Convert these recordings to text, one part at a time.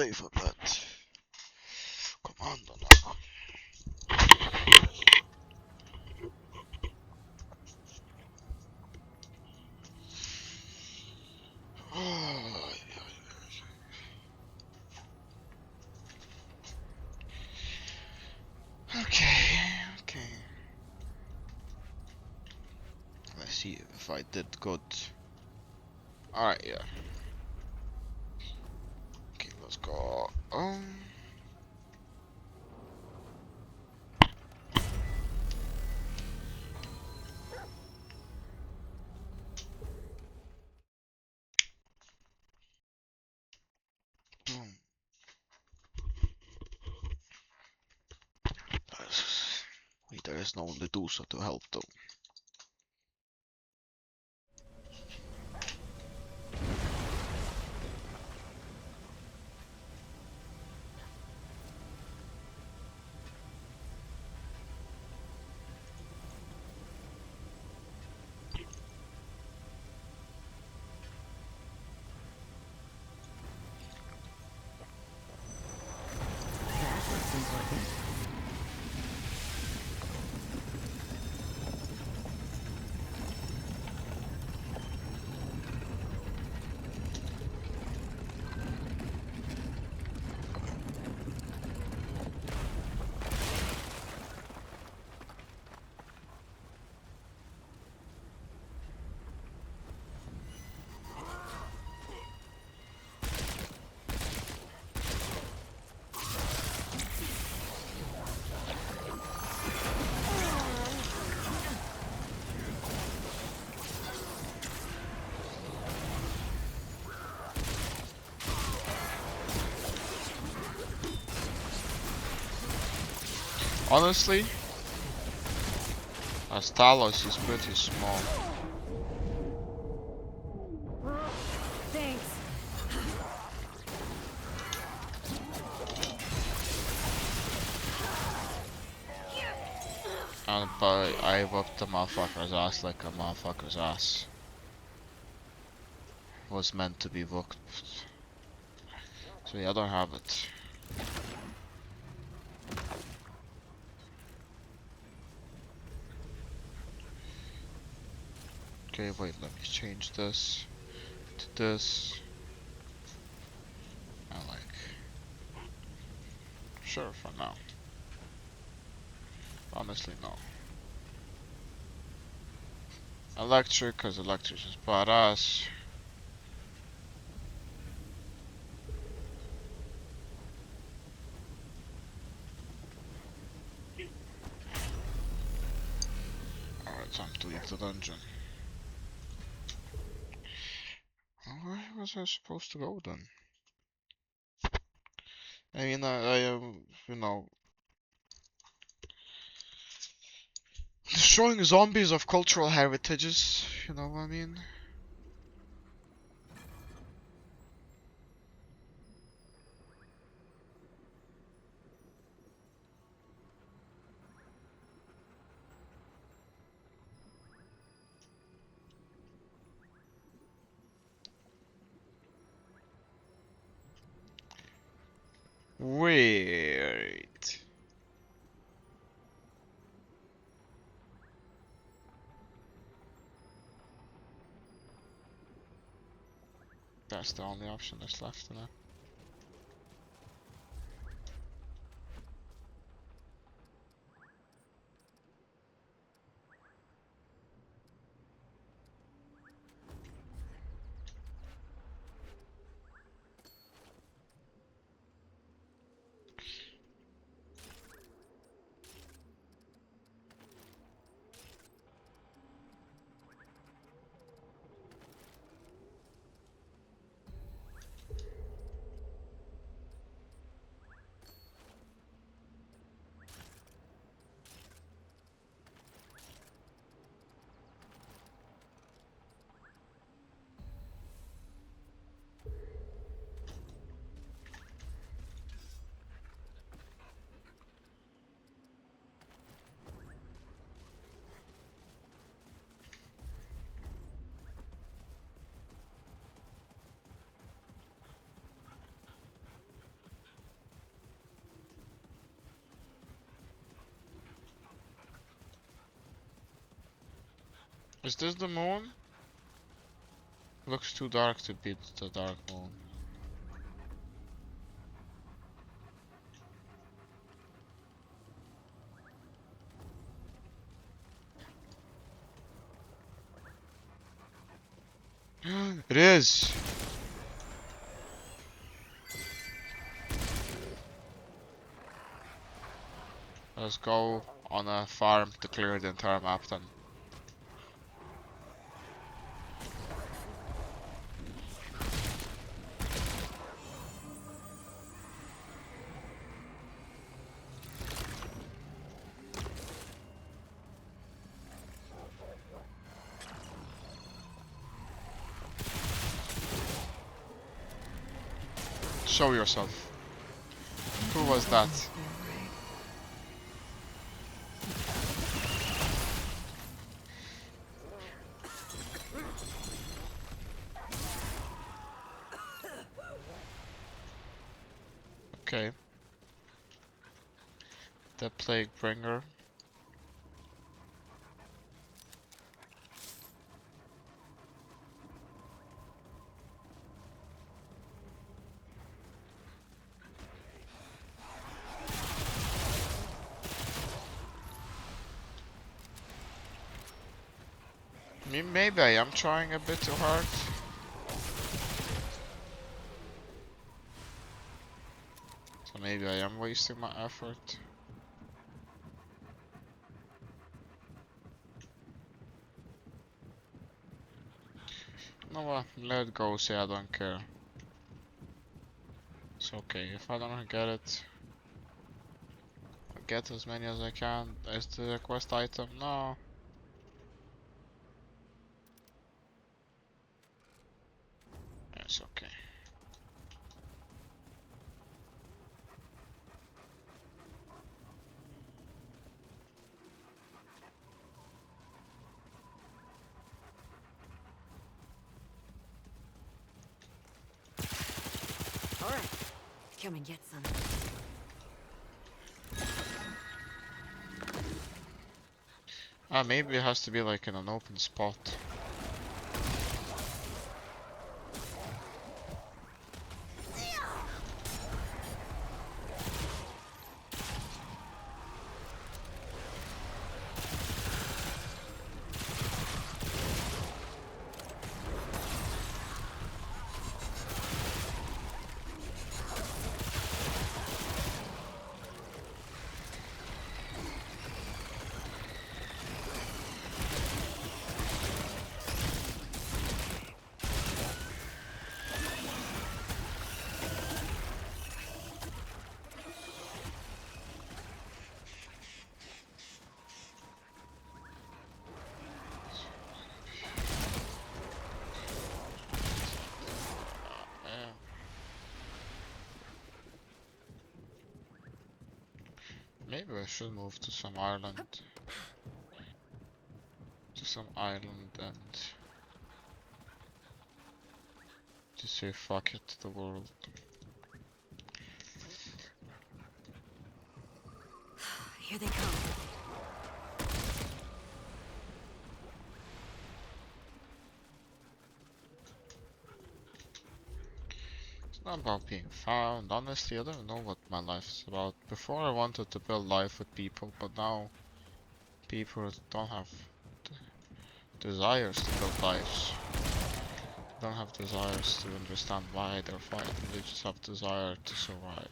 pay for that. Commander now. Okay. Let's see if I did good. Alright, yeah. Okay, let's go. Boom. Wait, there is no Ledusa to help though. Honestly, as Talos is pretty small. Thanks. But I whooped the motherfucker's ass like a motherfucker's ass. Was meant to be whooped. So yeah, I don't have it. Okay, wait, let me change this to this. I like. Sure, for now. Honestly, no. Electric, cause electric is badass. Alright, time to leave the dungeon. Where was I supposed to go then? I mean, I am, you know, destroying zombies of cultural heritages, you know what I mean? Wait. That's the only option that's left now. Is this the moon? Looks too dark to be the dark moon. It is! Let's go on a farm to clear the entire map then. Show yourself. Who was that? Okay. The Plague Bringer. Maybe I am trying a bit too hard. So maybe I am wasting my effort. No, let it go, say I don't care. It's okay, if I don't get it, I'll get as many as I can. Is the quest item? No. It's okay. Alright, come and get some. Maybe it has to be like in an open spot. Maybe I should move to some island. To some island and just say fuck it to the world. Here they come. It's not about being found. Honestly, I don't know what my life is about. Before I wanted to build life with people, but now people don't have desires to build lives. Don't have desires to understand why they're fighting. They just have desire to survive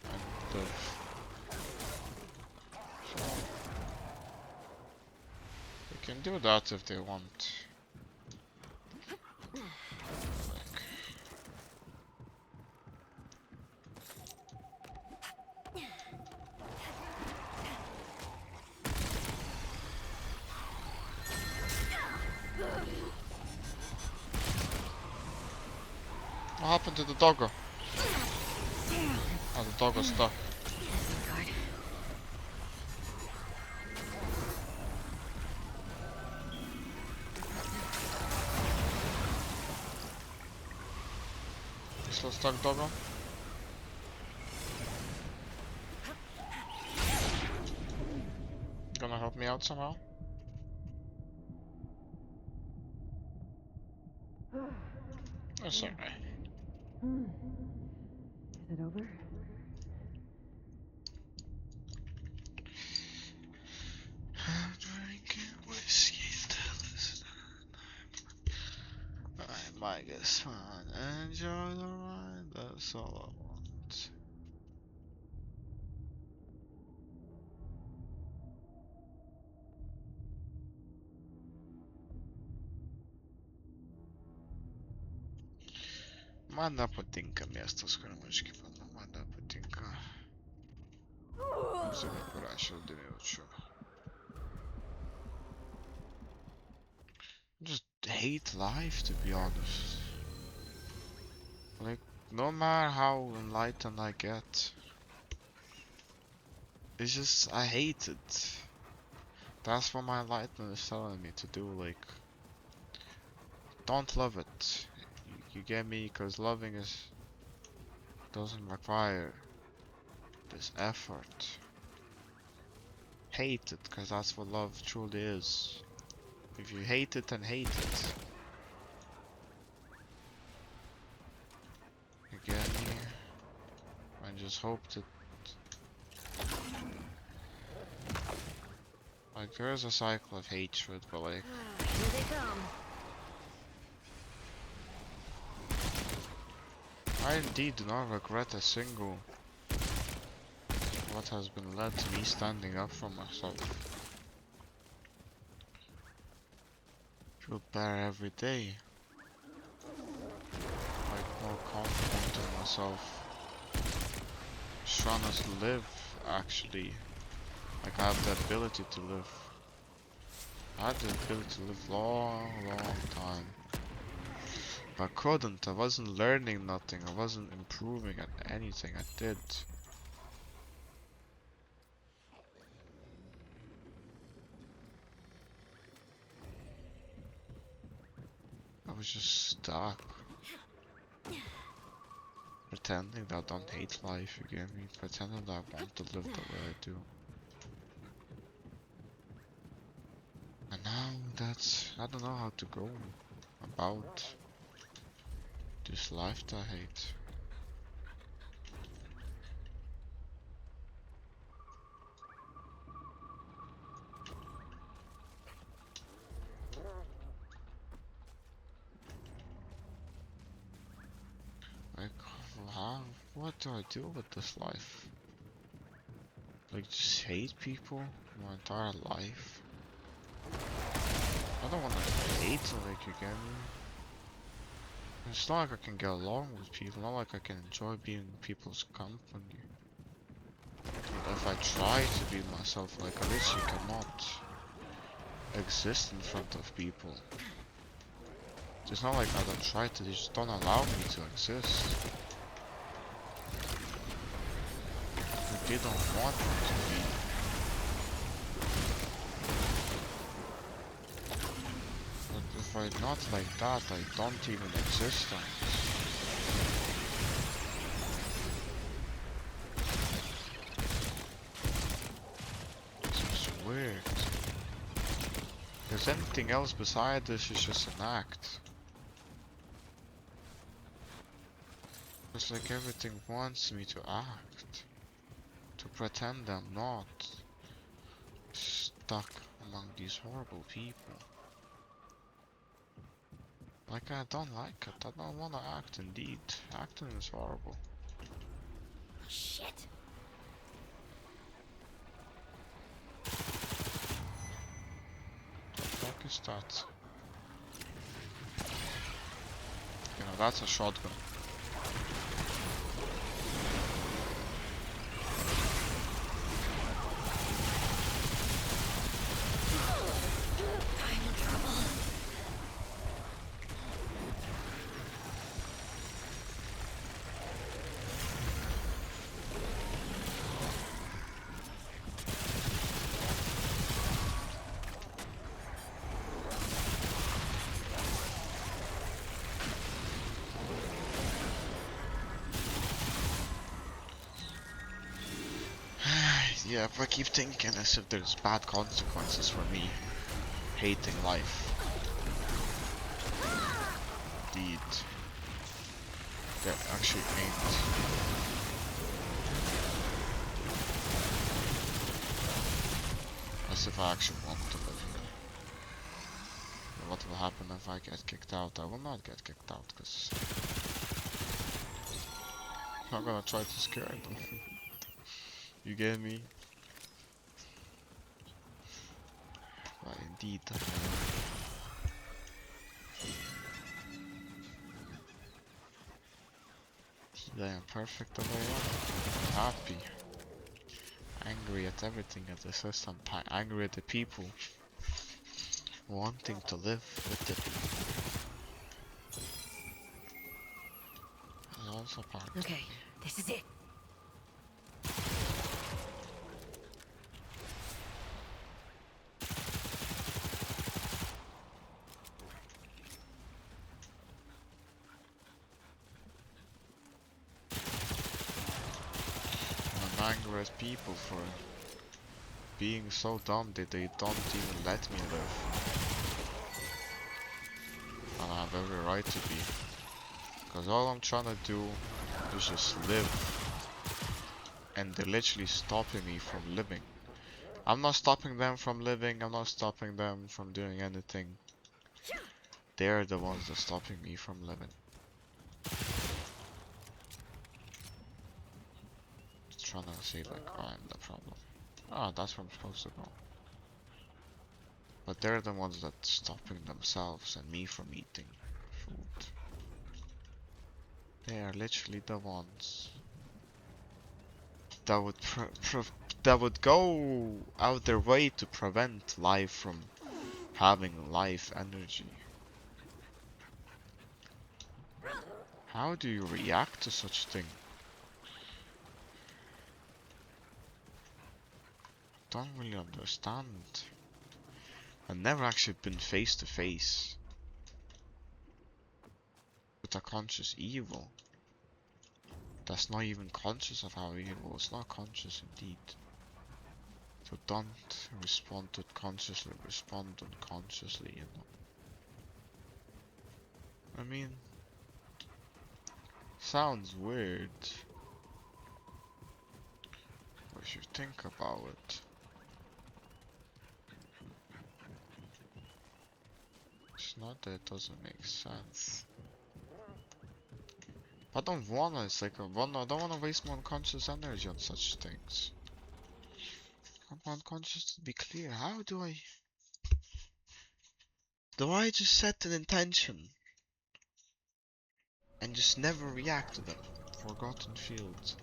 and live. So they can do that if they want. Like, what happened to the doggo? Oh, the doggo's stuck. Guard. Still stuck, doggo? Gonna help me out somehow? That's alright. Is it over? I'm drinking whiskey till I might get fun. Enjoy the ride, that's all I want. Man nepatinka miestas, kuriame aš gyvenu, man nepatinka muzika, kurią širdimi jaučiu. Just hate life, to be honest. Like, no matter how enlightened I get, it's just, I hate it. That's what my enlightenment is telling me to do, like, don't love it. You get me? Because loving doesn't require this effort. Hate it, because that's what love truly is. If you hate it, then hate it. You get me? I just hope that, like, there's a cycle of hatred, but like, Here they come. I indeed do not regret a single what has been led to me standing up for myself. Feel better every day. Like, more confident in myself. Trying to live, actually. Like, I have the ability to live. I had the ability to live long time. But I couldn't. I wasn't learning nothing. I wasn't improving at anything I did. I was just stuck. Pretending that I don't hate life, you get me? Pretending that I want to live the way I do. And now that's... I don't know how to go about this life that I hate. Like, what do I do with this life? Like, just hate people my entire life? I don't wanna hate, like, you get me? It's not like I can get along with people, not like I can enjoy being in people's company. But if I try to be myself, like, I literally cannot exist in front of people. It's not like I don't try to, they just don't allow me to exist. Like, they don't want me to be. But if I'm not like that, I don't even exist on this. It's weird. Because anything else beside this is just an act. It's like everything wants me to act. To pretend I'm not stuck among these horrible people. Like, I don't like it. I don't want to act indeed. Acting is horrible. Shit. The fuck is that? You know, that's a shotgun. I'm in trouble. Yeah, if I keep thinking as if there's bad consequences for me hating life, indeed. There actually ain't. As if I actually want to live here. And what will happen if I get kicked out? I will not get kicked out, because I'm gonna try to scare them. You get me? But indeed, I am perfect the way I am. Happy. Angry at everything at the system. Angry at the people. Wanting to live with the people. Is also part of Okay, me. this is it. I'm angry at people for being so dumb that they don't even let me live. And I have every right to be. Because all I'm trying to do is just live. And they're literally stopping me from living. I'm not stopping them from living, I'm not stopping them from doing anything. They're the ones that are stopping me from living. Trying to say like, oh, I'm the problem. Ah, that's where I'm supposed to go. But they're the ones that stopping themselves and me from eating food. They are literally the ones that would that would go out their way to prevent life from having life energy. How do you react to such thing? Don't really understand. I've never actually been face to face with a conscious evil. That's not even conscious of how evil. It's not conscious indeed. So don't respond to it consciously, respond unconsciously, you know. I mean, sounds weird, but if you think about it, it's not that it doesn't make sense. I don't wanna, it's like I don't wanna waste my unconscious energy on such things. I'm unconscious to be clear. How do I just set an intention and just never react to them? Forgotten fields.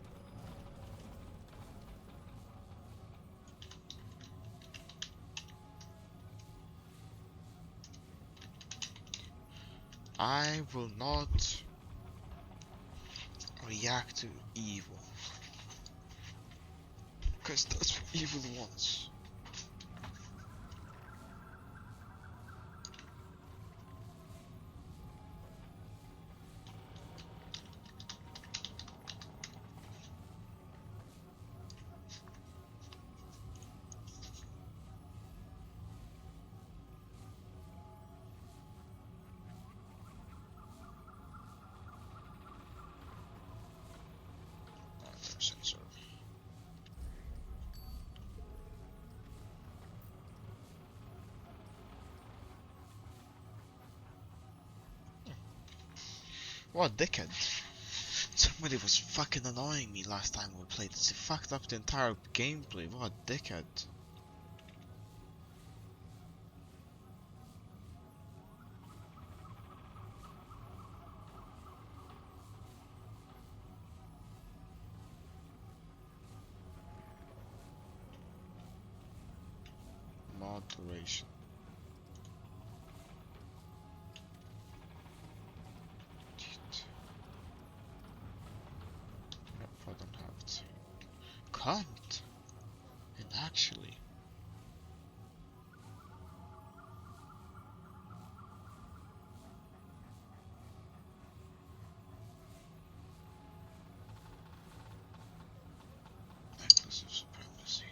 I will not react to evil. Because that's what evil wants. Sensor. What dickhead. Somebody was fucking annoying me last time we played this. It fucked up the entire gameplay. What dickhead. Moderation. Cheat. Nope, I don't have it. Can't. And actually. Necklace of supremacy.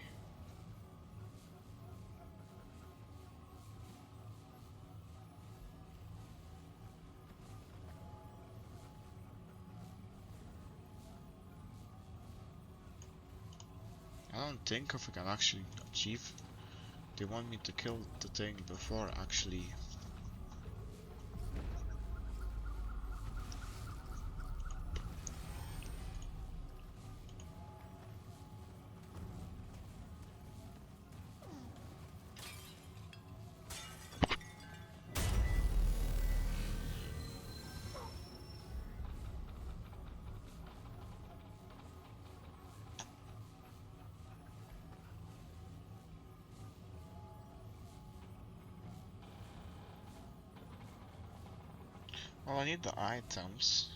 don't think if we can actually achieve. They want me to kill the thing before actually. Well, I need the items.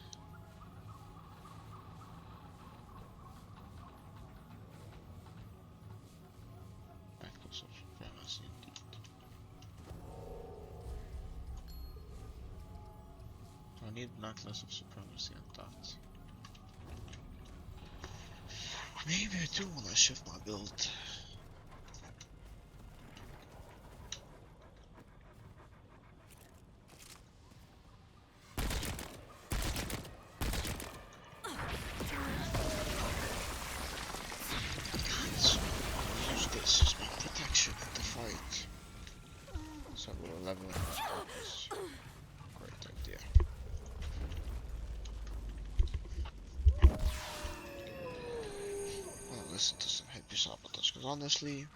Necklace of Supremacy indeed. I need Necklace of Supremacy and that. Maybe I do want to shift my build. Use this as my protection in the fight. So we'll level up this. Great idea. I'll listen to some heavy sabotage because honestly,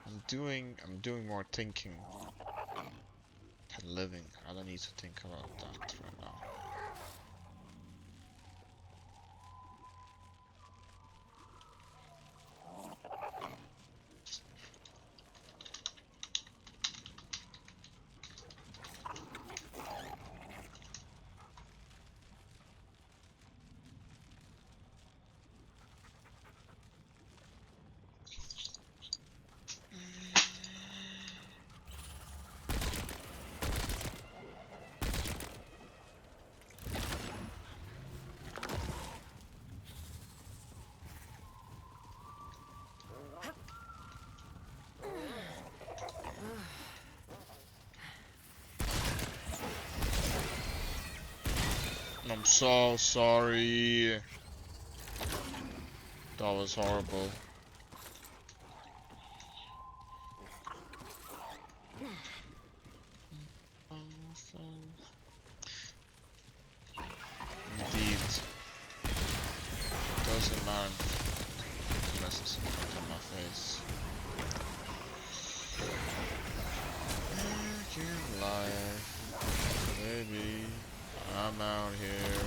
I'm doing more thinking than living. I don't need to think about that right now. I'm so sorry. That was horrible. Indeed. Doesn't matter unless it's in front of my face. American life, baby. I'm out here.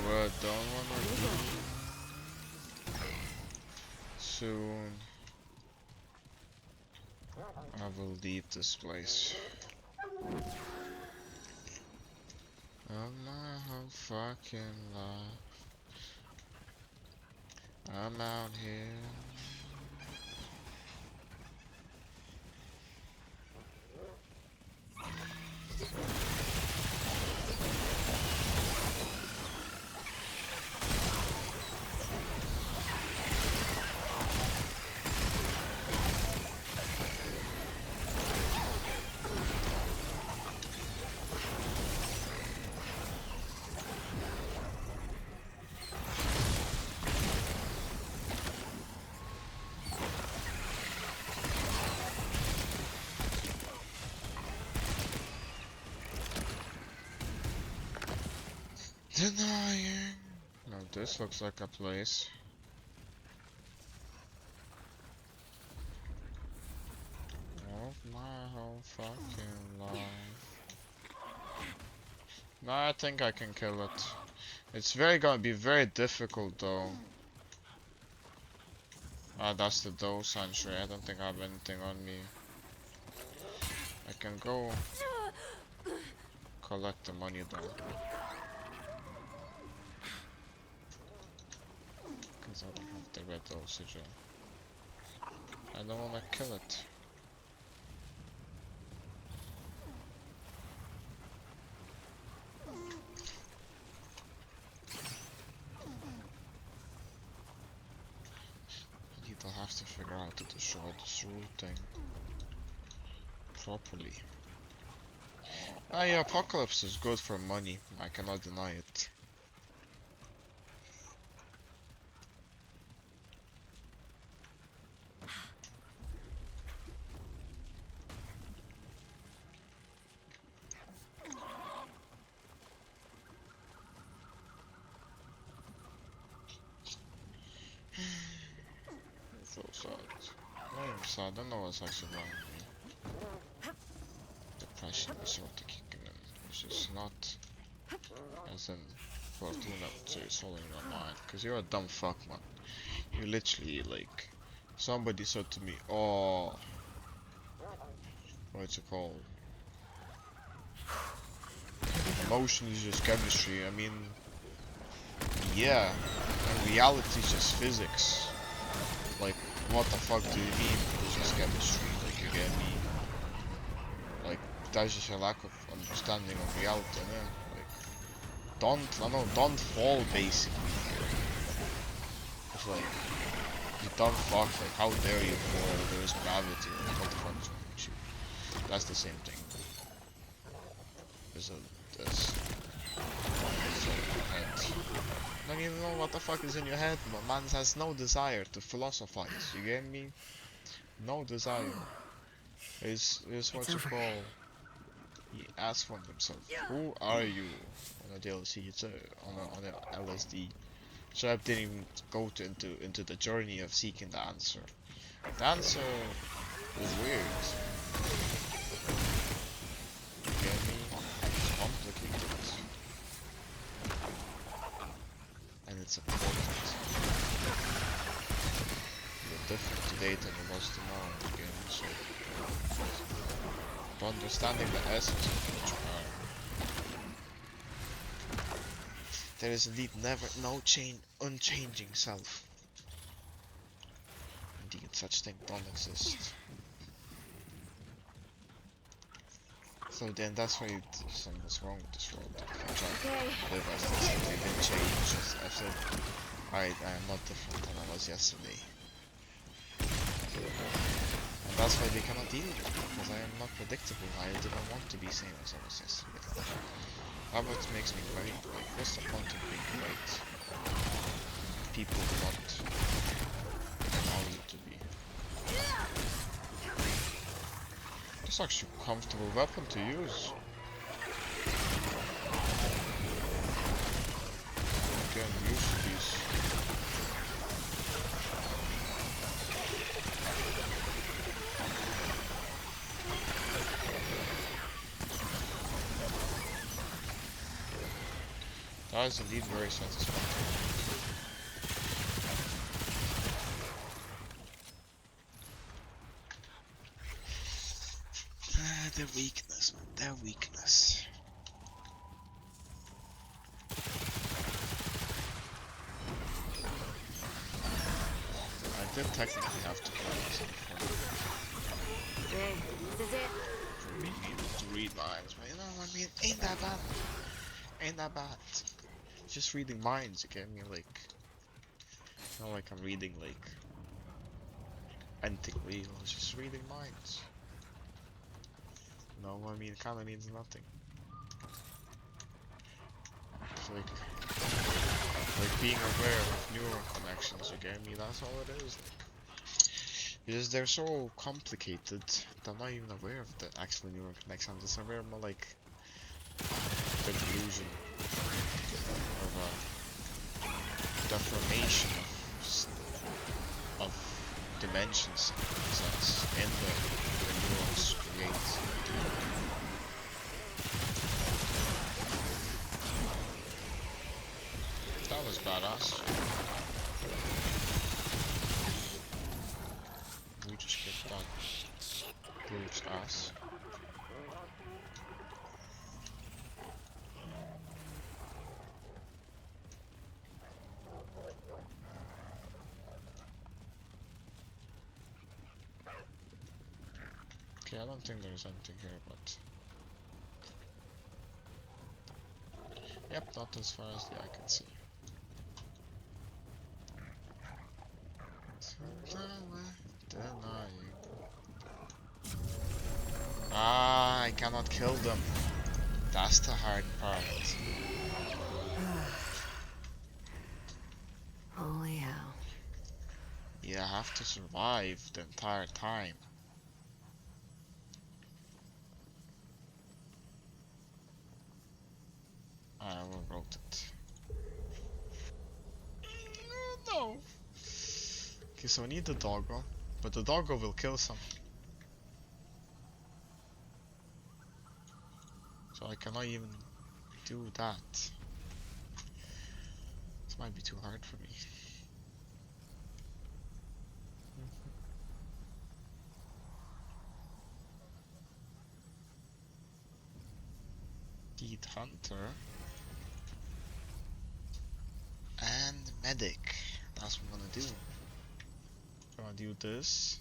What don't wanna do soon. I will leave this place. Of my whole fucking life. I'm out here. Denying. No, this looks like a place. Of my whole fucking life. No, I think I can kill it. It's gonna be very difficult though. Ah, that's the dose sanctuary. I don't think I have anything on me. I can go collect the money though. the red oxygen. I don't wanna kill it. I'll have to figure out how to destroy this root thing properly. Ah, yeah, Apocalypse is good for money. I cannot deny it. So sad. I am sad. I don't know what's actually wrong with me. Depression is sort of kicking in, which is not as in Fortuna would say it's all in your mind. Because you're a dumb fuck, man. You literally, like, somebody said to me, oh, what's it called? Emotion is just chemistry. I mean, yeah, and reality is just physics. Like, what the fuck do you mean it's just chemistry? Like, you get me? Like, that's just a lack of understanding of reality, man. Like, don't fall, basically. It's like, you dumb fuck, like, how dare you fall? There is gravity. Like, what the fuck is wrong with you? That's the same thing. There's I don't even know what the fuck is in your head, man. Man has no desire to philosophize, you get me? No desire. Is what you call. He asks from himself, who are you? On a DLC, it's on a LSD. So I didn't even go into the journey of seeking the answer. The answer is weird. You get me? It's complicated. And it's important. You're different today than you was tomorrow, again, so understanding the essence of what you are. There is indeed never no unchanging self. Indeed, such thing don't exist. So then that's why something's wrong with this world. I'm trying to live as this, they didn't change. I said, I am not different than I was yesterday. And that's why they cannot deal with me, because I am not predictable. I didn't want to be same as I was yesterday. That's what makes me great. Like, what's the point of being great? People do not allow you to be. It's actually a comfortable weapon to use. Again, use these. That is indeed very satisfying. Their weakness, man. Their weakness. I did technically have to kill myself. Okay, this is it. For being able to read minds, but you know, I mean, ain't that bad. Ain't that bad. Just reading minds, you get me? Like, not like I'm reading, like, anything real. It's just reading minds. No, I mean, it kinda means nothing. It's like being aware of neuron connections, you get me? That's all it is. Like, because they're so complicated that I'm not even aware of the actual neuron connection. I'm just aware of more like the illusion of the formation of dimensions sense in the neurons create. That was badass. We just kicked that brute's ass. Okay, I don't think there's anything here, but... Yep, not as far as the eye can see. Denying. Ah, I cannot kill them. That's the hard part. Holy hell. You have to survive the entire time. I overwrote it. No. Okay, so I need the doggo, but the doggo will kill some. So I cannot even do that. This might be too hard for me. Deed Hunter and Medic. That's what I'm gonna do. I'm gonna do this.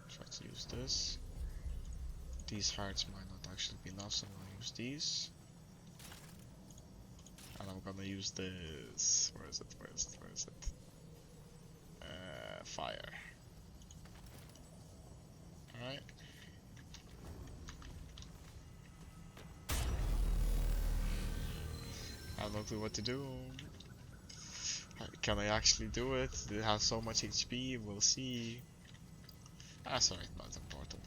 Try to use this. These hearts might not actually be enough, so I'm gonna use these. And I'm gonna use this. Where is it? Where is it? Where is it? Fire. Alright. I have no clue what to do. Can I actually do it? It has so much HP, we'll see. Ah, sorry, not important.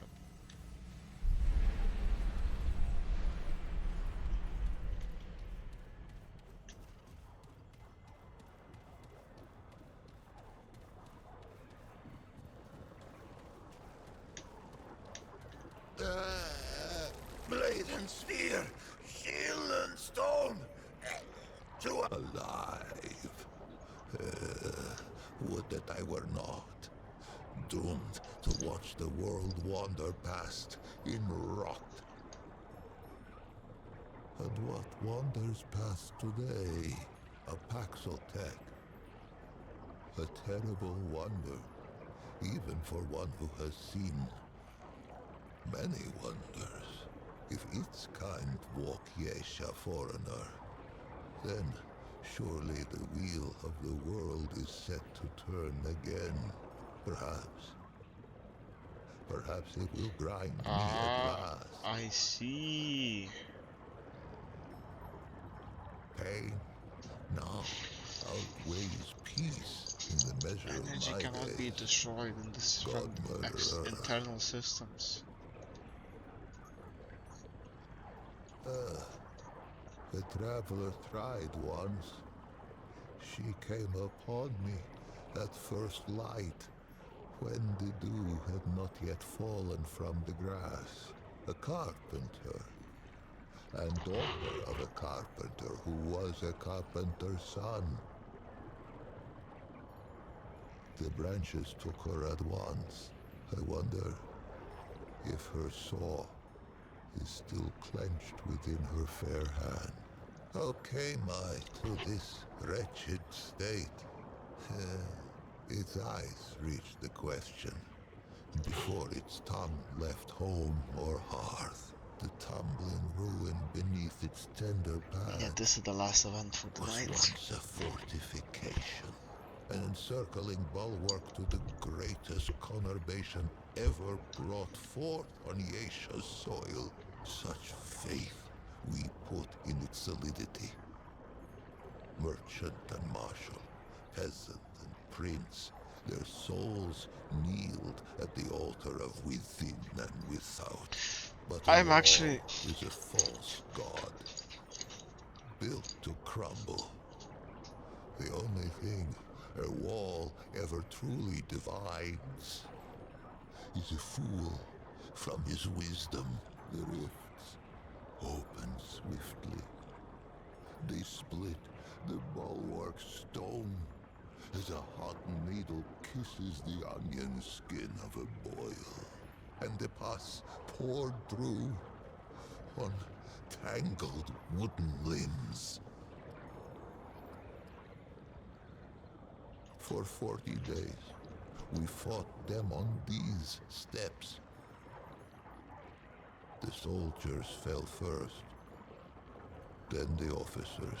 Blade and spear, shield and stone, to alive. Would that I were not doomed to watch the world wander past in rot. And what wanders past today? A Paxotech. A terrible wonder, even for one who has seen many wonders. If its kind walk Yesha foreigner, then surely the wheel of the world is set to turn again. Perhaps. Perhaps it will grind me at last. I see. Pain now outweighs peace in the measure Energy of my cannot days. be destroyed in this from internal systems. The traveler tried once. She came upon me at first light, when the dew had not yet fallen from the grass. A carpenter, and daughter of a carpenter who was a carpenter's son. The branches took her at once. I wonder if her saw is still clenched within her fair hand. How came I to this wretched state? Its eyes reached the question, before its tongue left home or hearth. The tumbling ruin beneath its tender path. Yeah, this is the last event for the Was night. once a fortification, an encircling bulwark to the greatest conurbation ever brought forth on Yesha's soil. Such faith we put in its solidity. Merchant and marshal, peasant and prince, their souls kneeled at the altar of within and without. But I'm all actually... is a false god, built to crumble. The only thing a wall ever truly divides is a fool from his wisdom. The rifts open swiftly. They split the bulwark stone as a hot needle kisses the onion skin of a boil, and the pus poured through on tangled wooden limbs. For 40 days, We fought them on these steps. The soldiers fell first, then the officers.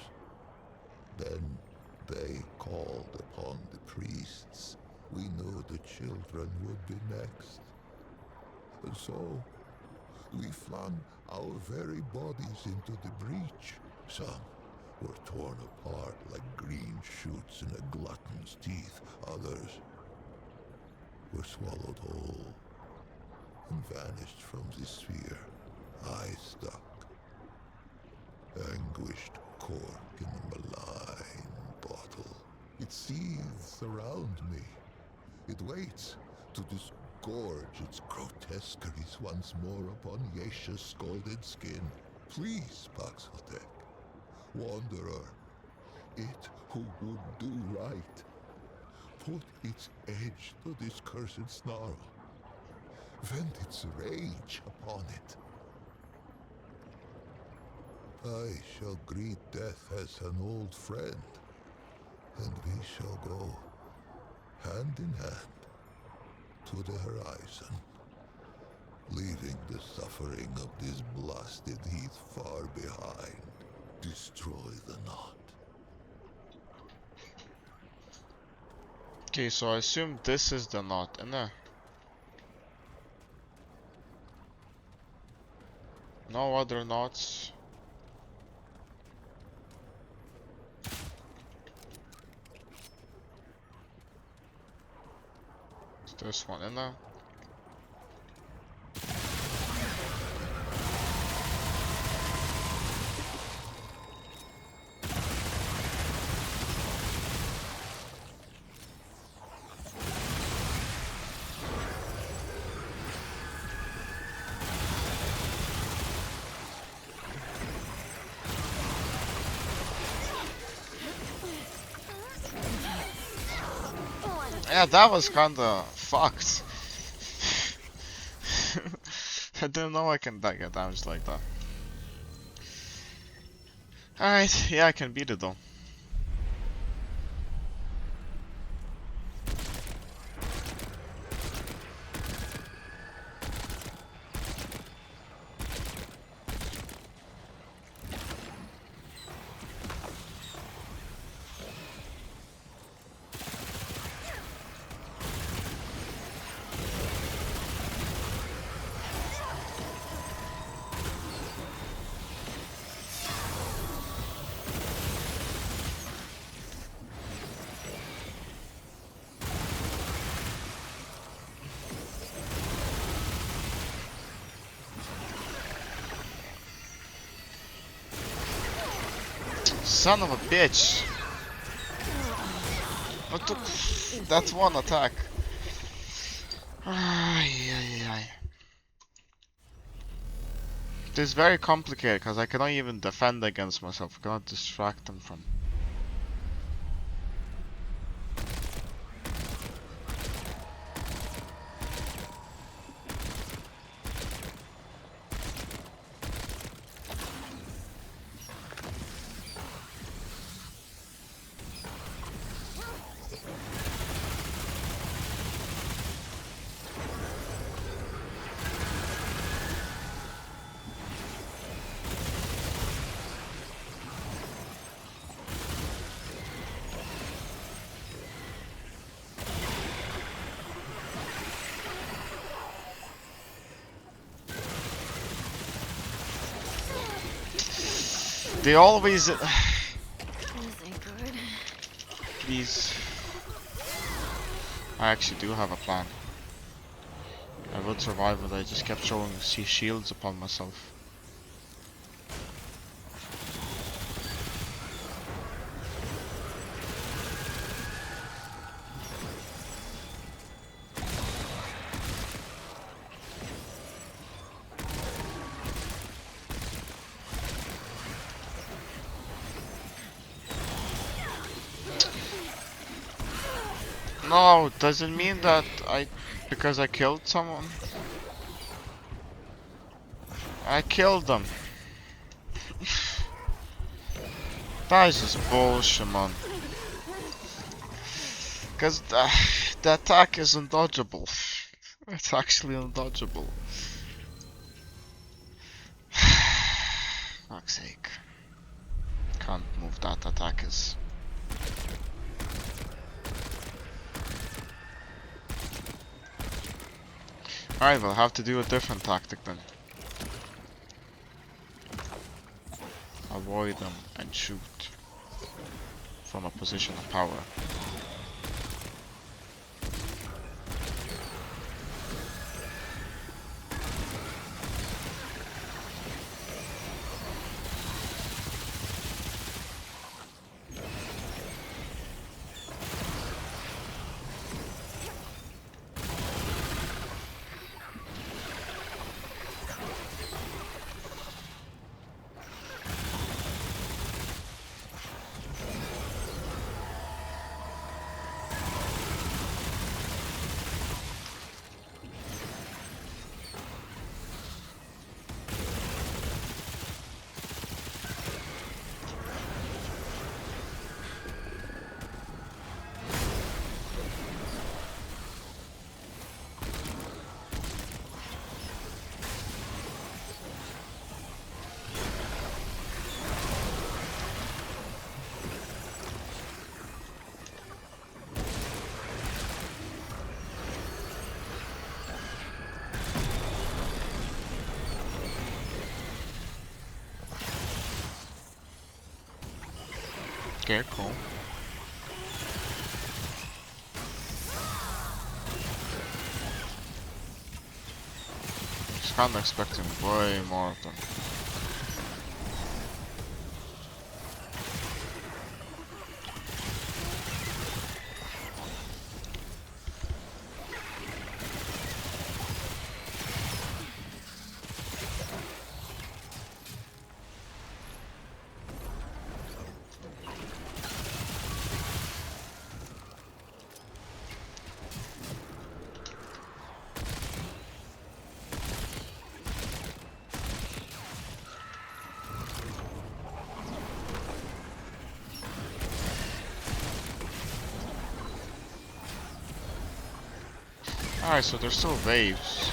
Then they called upon the priests. We knew the children would be next. And so, we flung our very bodies into the breach. Some were torn apart like green shoots in a glutton's teeth. Others were swallowed whole and vanished from the sphere. I stuck, anguished cork in a malign bottle. It seethes around me. It waits to disgorge its grotesqueries once more upon Yesha's scalded skin. Please, Paxotek, wanderer, it who would do right, put its edge to this cursed snarl. Vent its rage upon it. I shall greet death as an old friend, and we shall go hand in hand to the horizon, leaving the suffering of this blasted heath far behind. Destroy the knot. Okay, so I assume this is the knot, innit? No other knots. It's this one, innit? Yeah, that was kinda fucked. I didn't know I can get damaged like that. Alright, yeah, I can beat it though. Son of a bitch! What the? That's one attack. Ay, ay, ay. It is very complicated because I cannot even defend against myself. I cannot distract them from. They always. This ain't good. These. I actually do have a plan. I would survive, but I just kept showing shields upon myself. No, does it mean that because I killed someone? I killed them. That is just bullshit, man. Because the attack is undodgeable. It's actually undodgeable. Fuck's sake. Can't move that attack is. Alright, we'll have to do a different tactic then. Avoid them and shoot from a position of power. Okay, cool. Just kind of expecting way more of them. Alright, so there's still waves.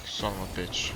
Son of a bitch.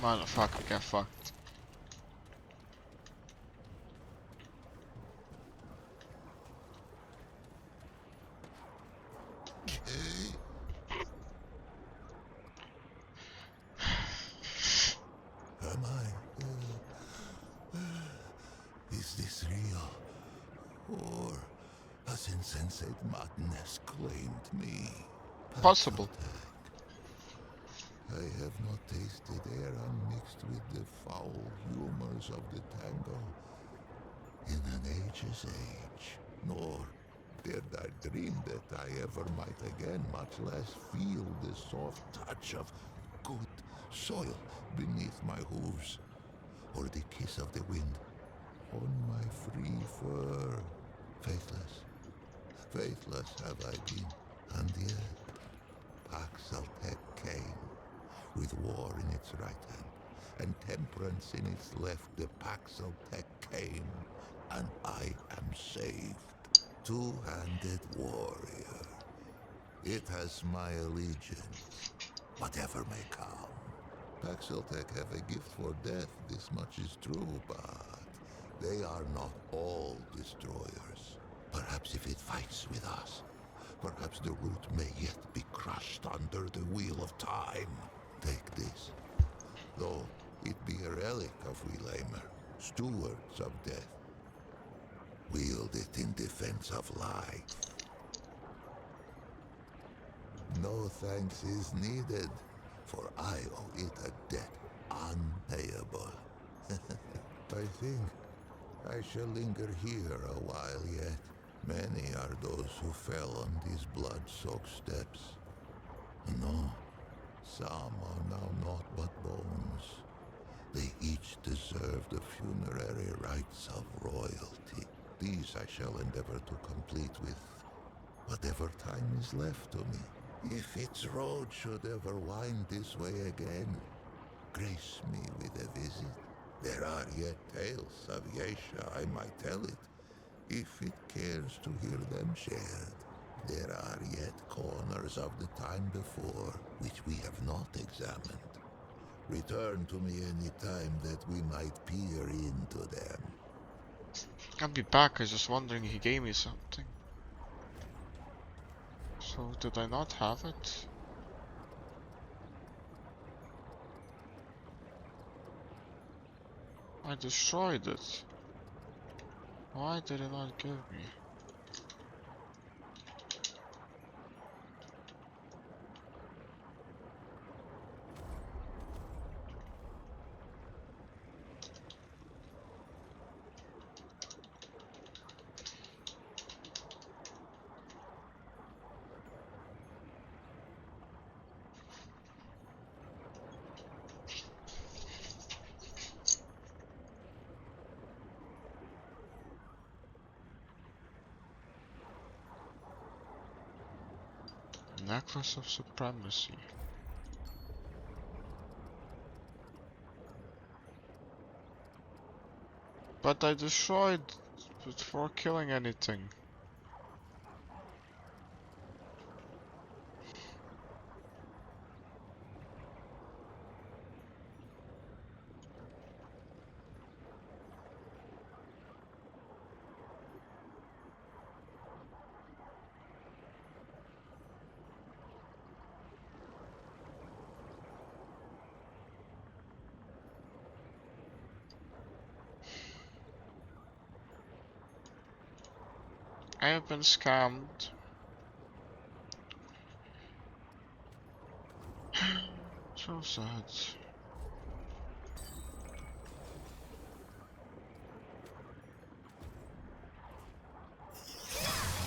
Motherfucker, get fucked. Am I? Is this real? Or has insensate madness claimed me? Possible. I have not tasted air unmixed with the foul humors of the tango in an age's age, nor did I dream that I ever might again, much less feel the soft touch of good soil beneath my hooves, or the kiss of the wind on my free fur. Faithless, faithless have I been, and yet Pax Altek came, with war in its right hand, and temperance in its left, the Paxeltech came, and I am saved. Two-handed warrior. It has my allegiance, whatever may come. Paxeltech have a gift for death, this much is true, but they are not all destroyers. Perhaps if it fights with us, perhaps the root may yet be crushed under the wheel of time. Take this, though it be a relic of Wheelamer, stewards of death. Wield it in defense of life. No thanks is needed, for I owe it a debt unpayable. I think I shall linger here a while yet. Many are those who fell on these blood-soaked steps. No, some are now naught but bones. They each deserve the funerary rites of royalty. These I shall endeavor to complete with whatever time is left to me. If its road should ever wind this way again, grace me with a visit. There are yet tales of Yesha, I might tell it, if it cares to hear them shared. There are yet corners of the time before which we have not examined. Return to me any time that we might peer into them. I'll be back, I was just wondering he gave me something. So did I not have it? I destroyed it. Why did it not give me? Necklace of Supremacy. But I destroyed it before killing anything. I have been scammed. So sad.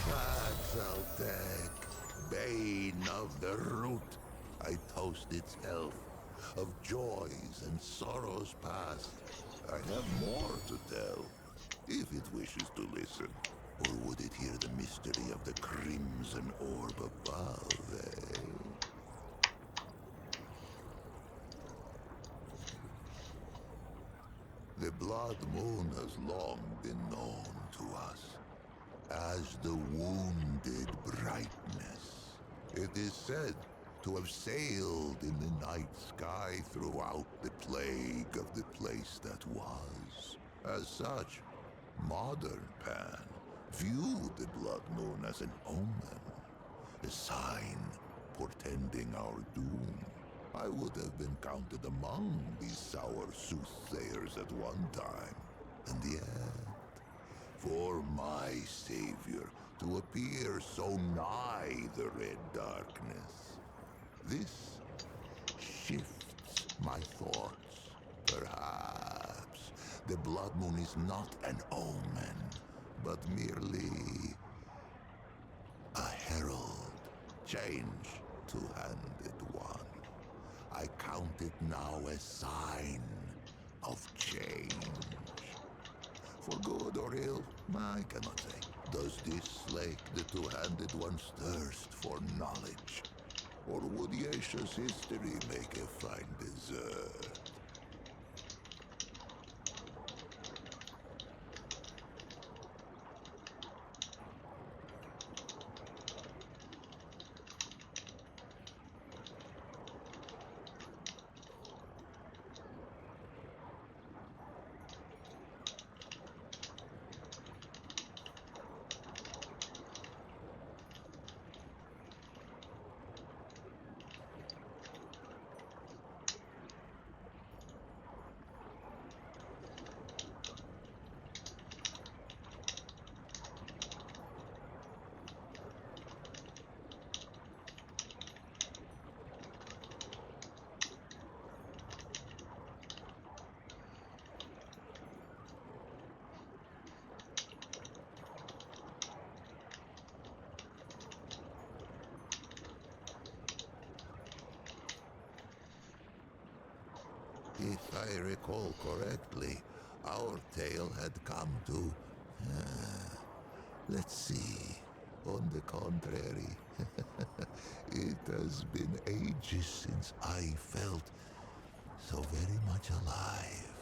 Paxeltech, bane of the root, I toast its health, of joys and sorrows past. I have more to tell, if it wishes to listen. Or would it hear the mystery of the crimson orb above, eh? The blood moon has long been known to us as the wounded brightness. It is said to have sailed in the night sky throughout the plague of the place that was. As such, modern Pan viewed the blood moon as an omen, a sign portending our doom. I would have been counted among these sour soothsayers at one time, and yet, for my savior to appear so nigh the red darkness, this shifts my thoughts. Perhaps the blood moon is not an omen, but merely a herald. Change, two-handed one. I count it now a sign of change. For good or ill, I cannot say. Does this slake the two-handed one's thirst for knowledge? Or would Yesha's history make a fine dessert? If I recall correctly, our tale had come to... let's see. On the contrary, it has been ages since I felt so very much alive.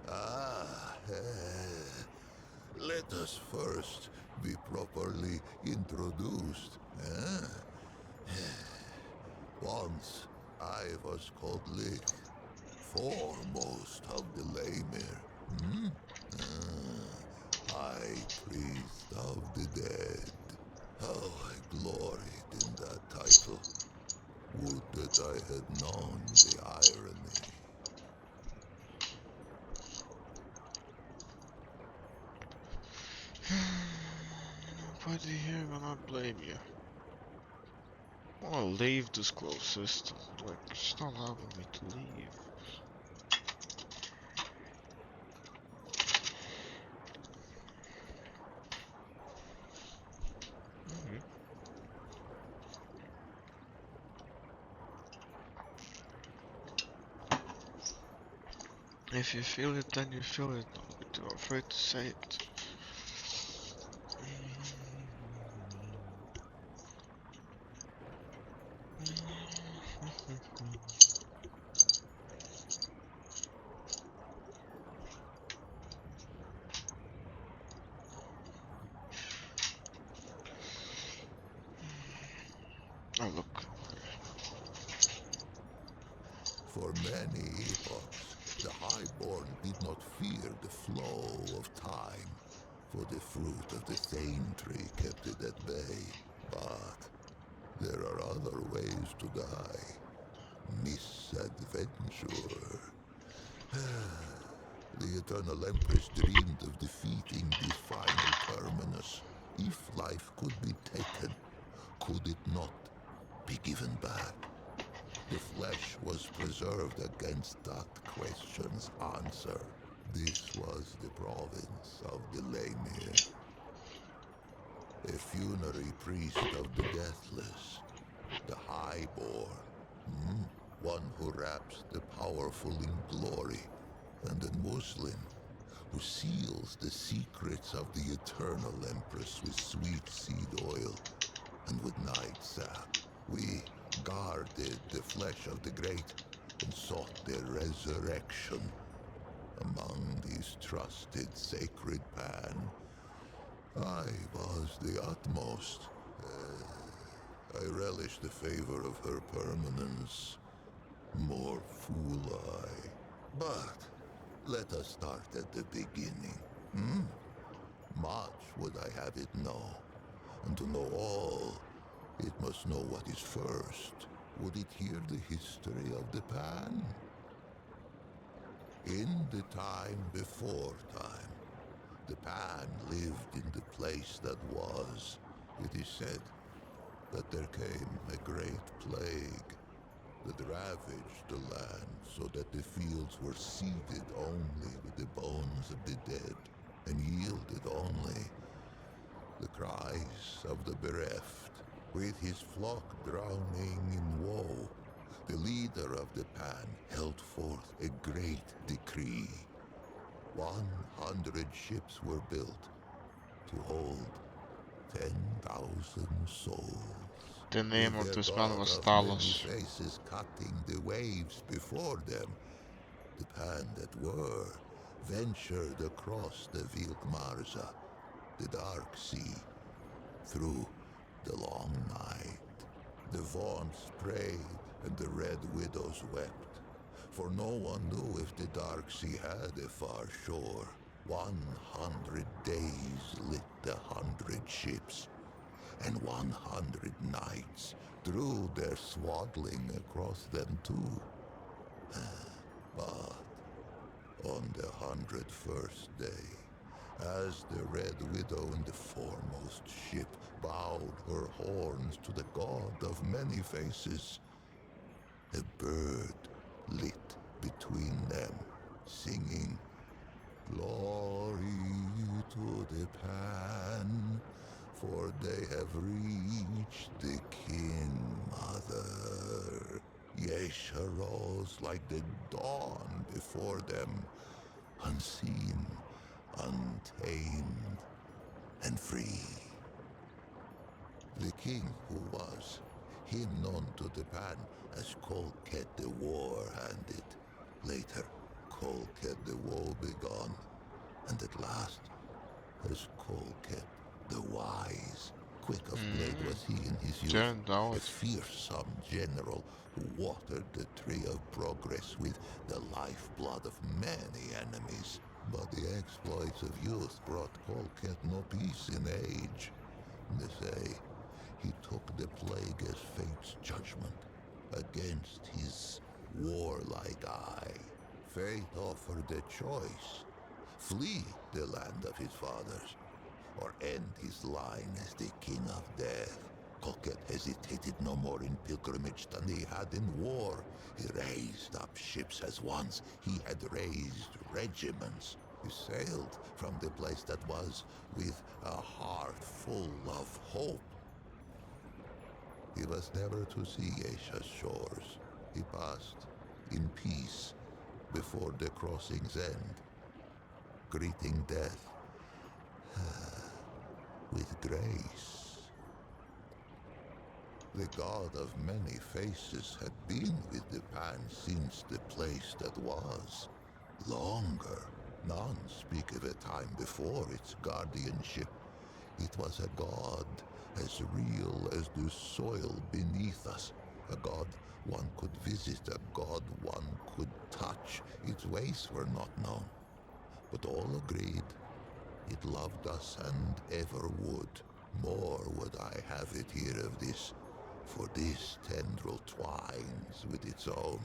Ah, let us first be properly introduced. Once I was called Lick, foremost of the Lemir, high priest of the dead. How I gloried in that title. Would that I had known the irony. Nobody here gonna blame you. I wanna leave this closed system. Like, it's not allowing me to leave. Mhm. If you feel it, then you feel it. Don't be too afraid to say it. Oh, look. For many epochs, the Highborn did not fear the flow of time, for the fruit of the Thane tree kept it at bay. But there are other ways to die. Misadventure. The Eternal Empress dreamed of defeating the final terminus. If life could be taken, could it not be given back? The flesh was preserved against that question's answer. This was the province of the Lemir, a funerary priest of the deathless, the Highborn, one who wraps the powerful in glory, and a Muslim who seals the secrets of the Eternal Empress with sweet seed oil and with night sap. We guarded the flesh of the great and sought their resurrection. Among these trusted sacred pan, I was the utmost. I relish the favor of her permanence. More fool I. But let us start at the beginning. Much would I have it know. And to know all, it must know what is first. Would it hear the history of the pan? In the time before time, the pan lived in the place that was. It is said that there came a great plague that ravaged the land so that the fields were seeded only with the bones of the dead and yielded only the cries of the bereft. With his flock drowning in woe, the leader of the pan held forth a great decree. 100 ships were built to hold 10,000 souls. The name With of their this man god was of many Talos. faces cutting the waves before them, the pan that were ventured across the Vilkmarza, the dark sea, through the long night. The vaunts prayed and the red widows wept, for no one knew if the dark sea had a far shore. 100 days lit the 100 ships, and 100 nights drew their swaddling across them too. But on the 101st day, as the Red Widow in the foremost ship bowed her horns to the god of many faces, a bird lit between them, singing, "Glory to the Pan, for they have reached the King Mother." Yesha rose like the dawn before them, unseen, untamed, and free. The king who was, him known to the Pan as Kolket the War-Handed, later Kolket the Woebegone, and at last as Kolket the Wise. Quick of blade was he in his youth, Didn't know a it. fearsome general who watered the tree of progress with the lifeblood of many enemies. But the exploits of youth brought Kolket no peace in age. They say he took the plague as fate's judgment against his warlike eye. Fate offered a choice: flee the land of his fathers, or end his line as the king of death. Kolket hesitated no more in pilgrimage than he had in war. He raised up ships as once he had raised regiments. He sailed from the place that was with a heart full of hope. He was never to see Aesha's shores. He passed in peace before the crossing's end, greeting death with grace. The god of many faces had been with the Pan since the place that was. Longer. None speak of a time before its guardianship. It was a god as real as the soil beneath us. A god one could visit, a god one could touch. Its ways were not known, but all agreed it loved us and ever would. More would I have it hear of this, for this tendril twines with its own.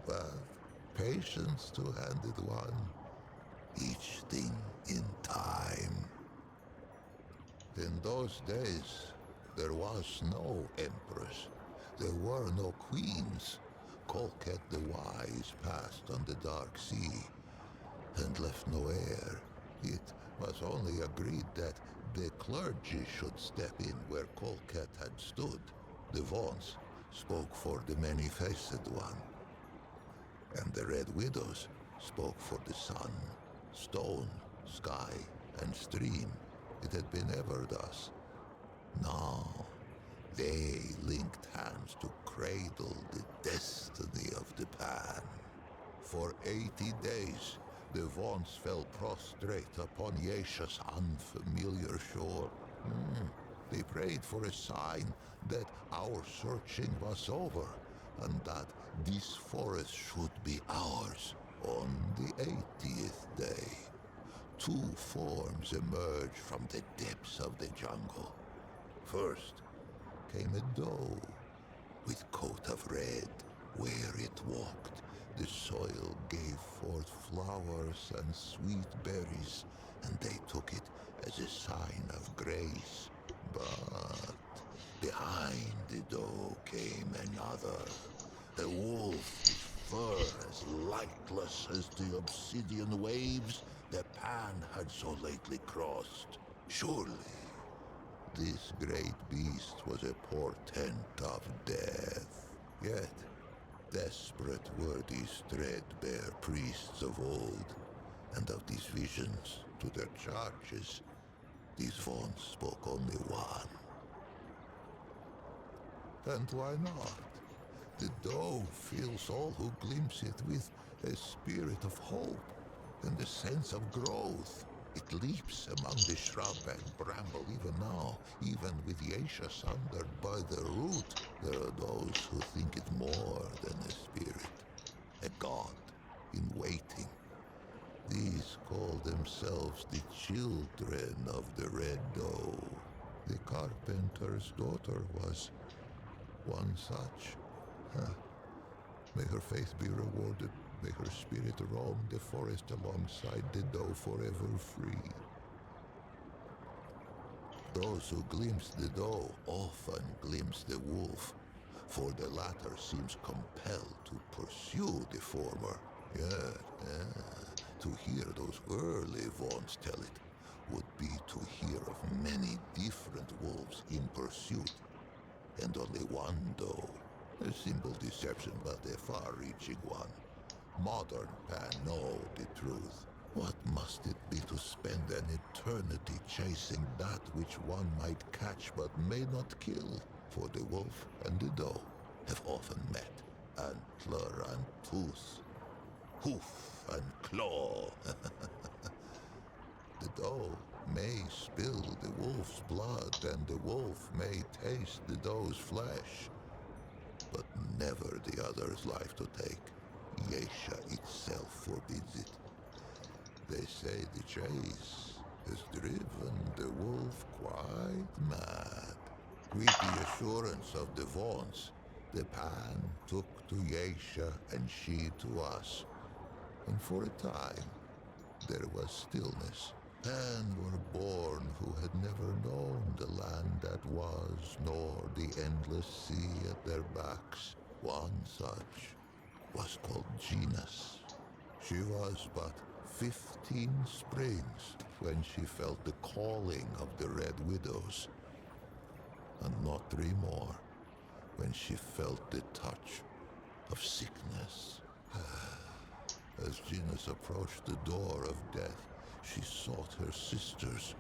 But patience two-handed one, each thing in time. In those days, there was no empress. There were no queens. Kolket the Wise passed on the dark sea and left no heir. It was only agreed that the clergy should step in where Kolket had stood. The Vaughns spoke for the many-faced one, and the Red Widows spoke for the sun, stone, sky, and stream. It had been ever thus. Now, they linked hands to cradle the destiny of the Pan. For 80 days, the Vaughns fell prostrate upon Yesha's unfamiliar shore. They prayed for a sign that our searching was over, and that this forest should be ours. On the 80th day, two forms emerged from the depths of the jungle. First came a doe with coat of red. Where it walked, the soil gave forth flowers and sweet berries, and they took it as a sign of grace. But behind the doe came another, a wolf with fur as lightless as the obsidian waves the Pan had so lately crossed. Surely this great beast was a portent of death. Yet desperate were these threadbare priests of old, and of these visions to their charges, these Vaughns spoke only one. And why not? The doe fills all who glimpse it with a spirit of hope and a sense of growth. It leaps among the shrub and bramble even now, even with Yesha sundered by the root. There are those who think it more than a spirit, a god in waiting. These call themselves the children of the Red Doe. The carpenter's daughter was one such. May her faith be rewarded. May her spirit roam the forest alongside the doe forever free. Those who glimpse the doe often glimpse the wolf, for the latter seems compelled to pursue the former. To hear those early Vaughns tell it would be to hear of many different wolves in pursuit. and only one doe. A simple deception, but a far-reaching one. Modern Pan know the truth. What must it be to spend an eternity chasing that which one might catch but may not kill? For the wolf and the doe have often met, antler and tooth, hoof and claw. The doe may spill the wolf's blood, and the wolf may taste the doe's flesh, but never the other's life to take. Yesha itself forbids it. They say the chase has driven the wolf quite mad. With the assurance of the Vaughns, the Pan took to Yesha and she to us. And for a time, there was stillness. And were born who had never known the land that was, nor the endless sea at their backs. One such was called Genus. She was but 15 springs when she felt the calling of the Red Widows, and not 3 more when she felt the touch of sickness. As Genus approached the door of death, she sought her sisters,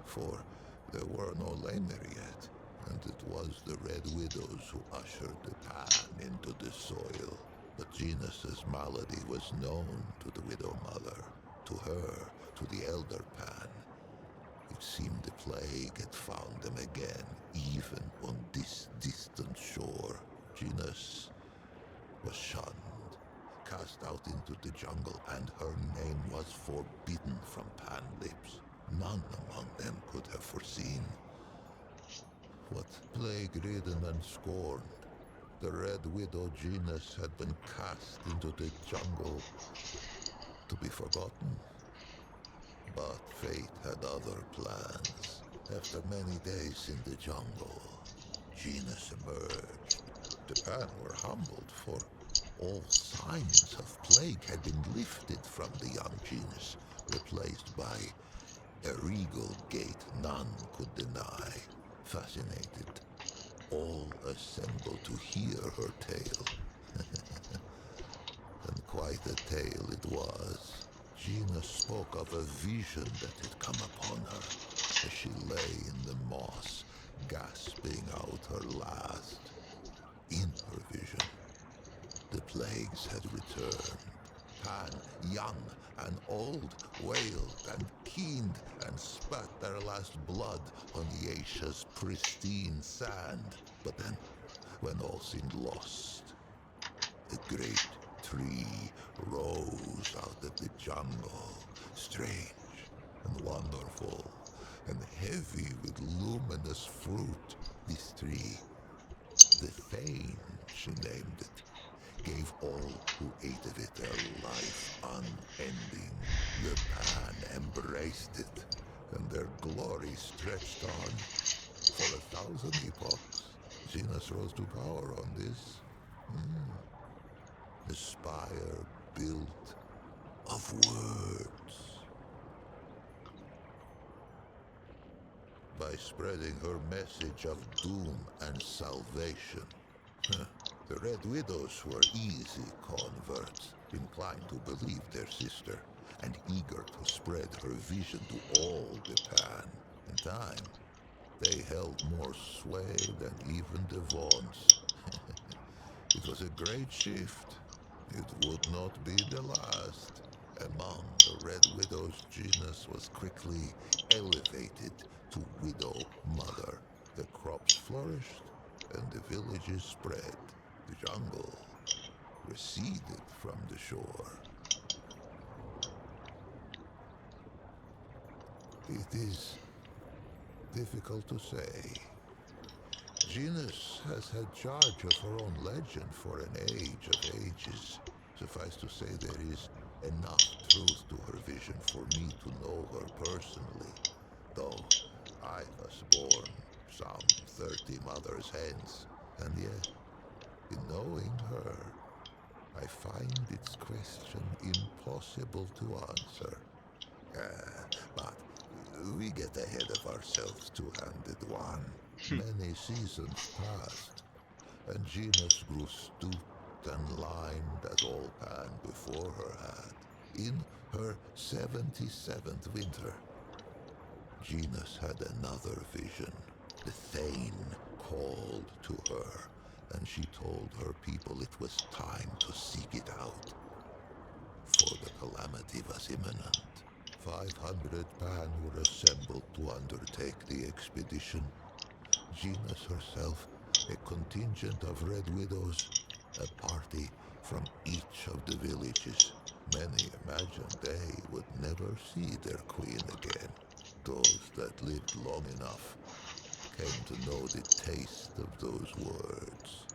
for there were no lamer yet, and it was the Red Widows who ushered the Pan into the soil. But Genus's malady was known to the Widow Mother, to her, to the Elder Pan. It seemed the plague had found them again, even on this distant shore. Genus was shunned, cast out into the jungle, and her name was forbidden from Pan lips. None among them could have foreseen what, plague-ridden and scorned, the Red Widow Genus had been cast into the jungle to be forgotten. But fate had other plans. After many days in the jungle, Genus emerged. The Pan were humbled, for all signs of plague had been lifted from the young Genus, replaced by a regal gait none could deny. Fascinated, all assembled to hear her tale. And quite a tale it was. Gina spoke of a vision that had come upon her as she lay in the moss, gasping out her last. In her vision, the plagues had returned. Pan, young and old, wailed and keened and spat their last blood on Yesha's pristine sand. But then, when all seemed lost, a great tree rose out of the jungle, strange and wonderful, and heavy with luminous fruit. This tree, the Thane, she named it, gave all who ate of it a life unending. The Pan embraced it, and their glory stretched on for 1,000 epochs. Genus rose to power on this. The spire built of words. By spreading her message of doom and salvation. The Red Widows were easy converts, inclined to believe their sister, and eager to spread her vision to all the Pan. In time, they held more sway than even the Vaughns. It was a great shift. It would not be the last. Among the Red Widows, Genus was quickly elevated to Widow Mother. The crops flourished, and the villages spread. The jungle receded from the shore. It is difficult to say. Genus has had charge of her own legend for an age of ages. Suffice to say, there is enough truth to her vision for me to know her personally, though I was born some 30 mothers hence, and yet, in knowing her, I find its question impossible to answer. But we get ahead of ourselves, two-handed one. Many seasons passed, and Genus grew stooped and lined as all Pan before her had. In her 77th winter, Genus had another vision. The Thane called to her, and she told her people it was time to seek it out, for the calamity was imminent. 500 Pan were assembled to undertake the expedition. Genus herself, a contingent of Red Widows, a party from each of the villages. Many imagined they would never see their queen again. Those that lived long enough came to know the taste of those words.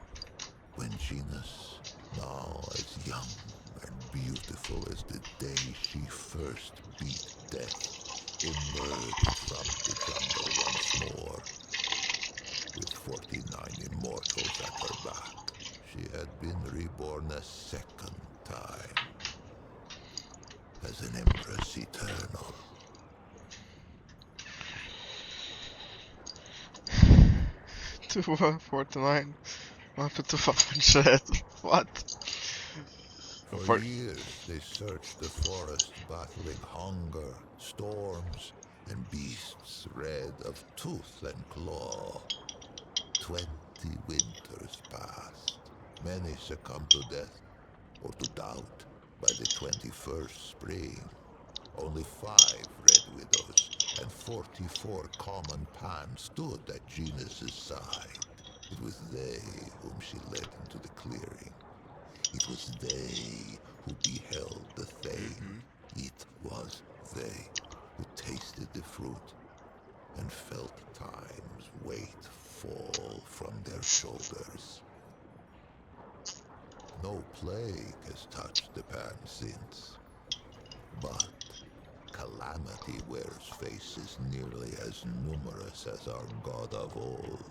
When Genus, now as young and beautiful as the day she first beat death, emerged from the jungle once more, with 49 immortals at her back. She had been reborn a second time, as an Empress Eternal. To 49. What happened to 500? What? For For years they searched the forest, battling hunger, storms, and beasts red of tooth and claw. 20 winters passed. Many succumbed to death or to doubt by the 21st spring. Only 5 Red Widows and 44 common Pan stood at Genus's side. It was they whom she led into the clearing. It was they who beheld the Thane. It was they who tasted the fruit and felt time's weight fall from their shoulders. No plague has touched the Pan since, but calamity wears faces nearly as numerous as our god of old.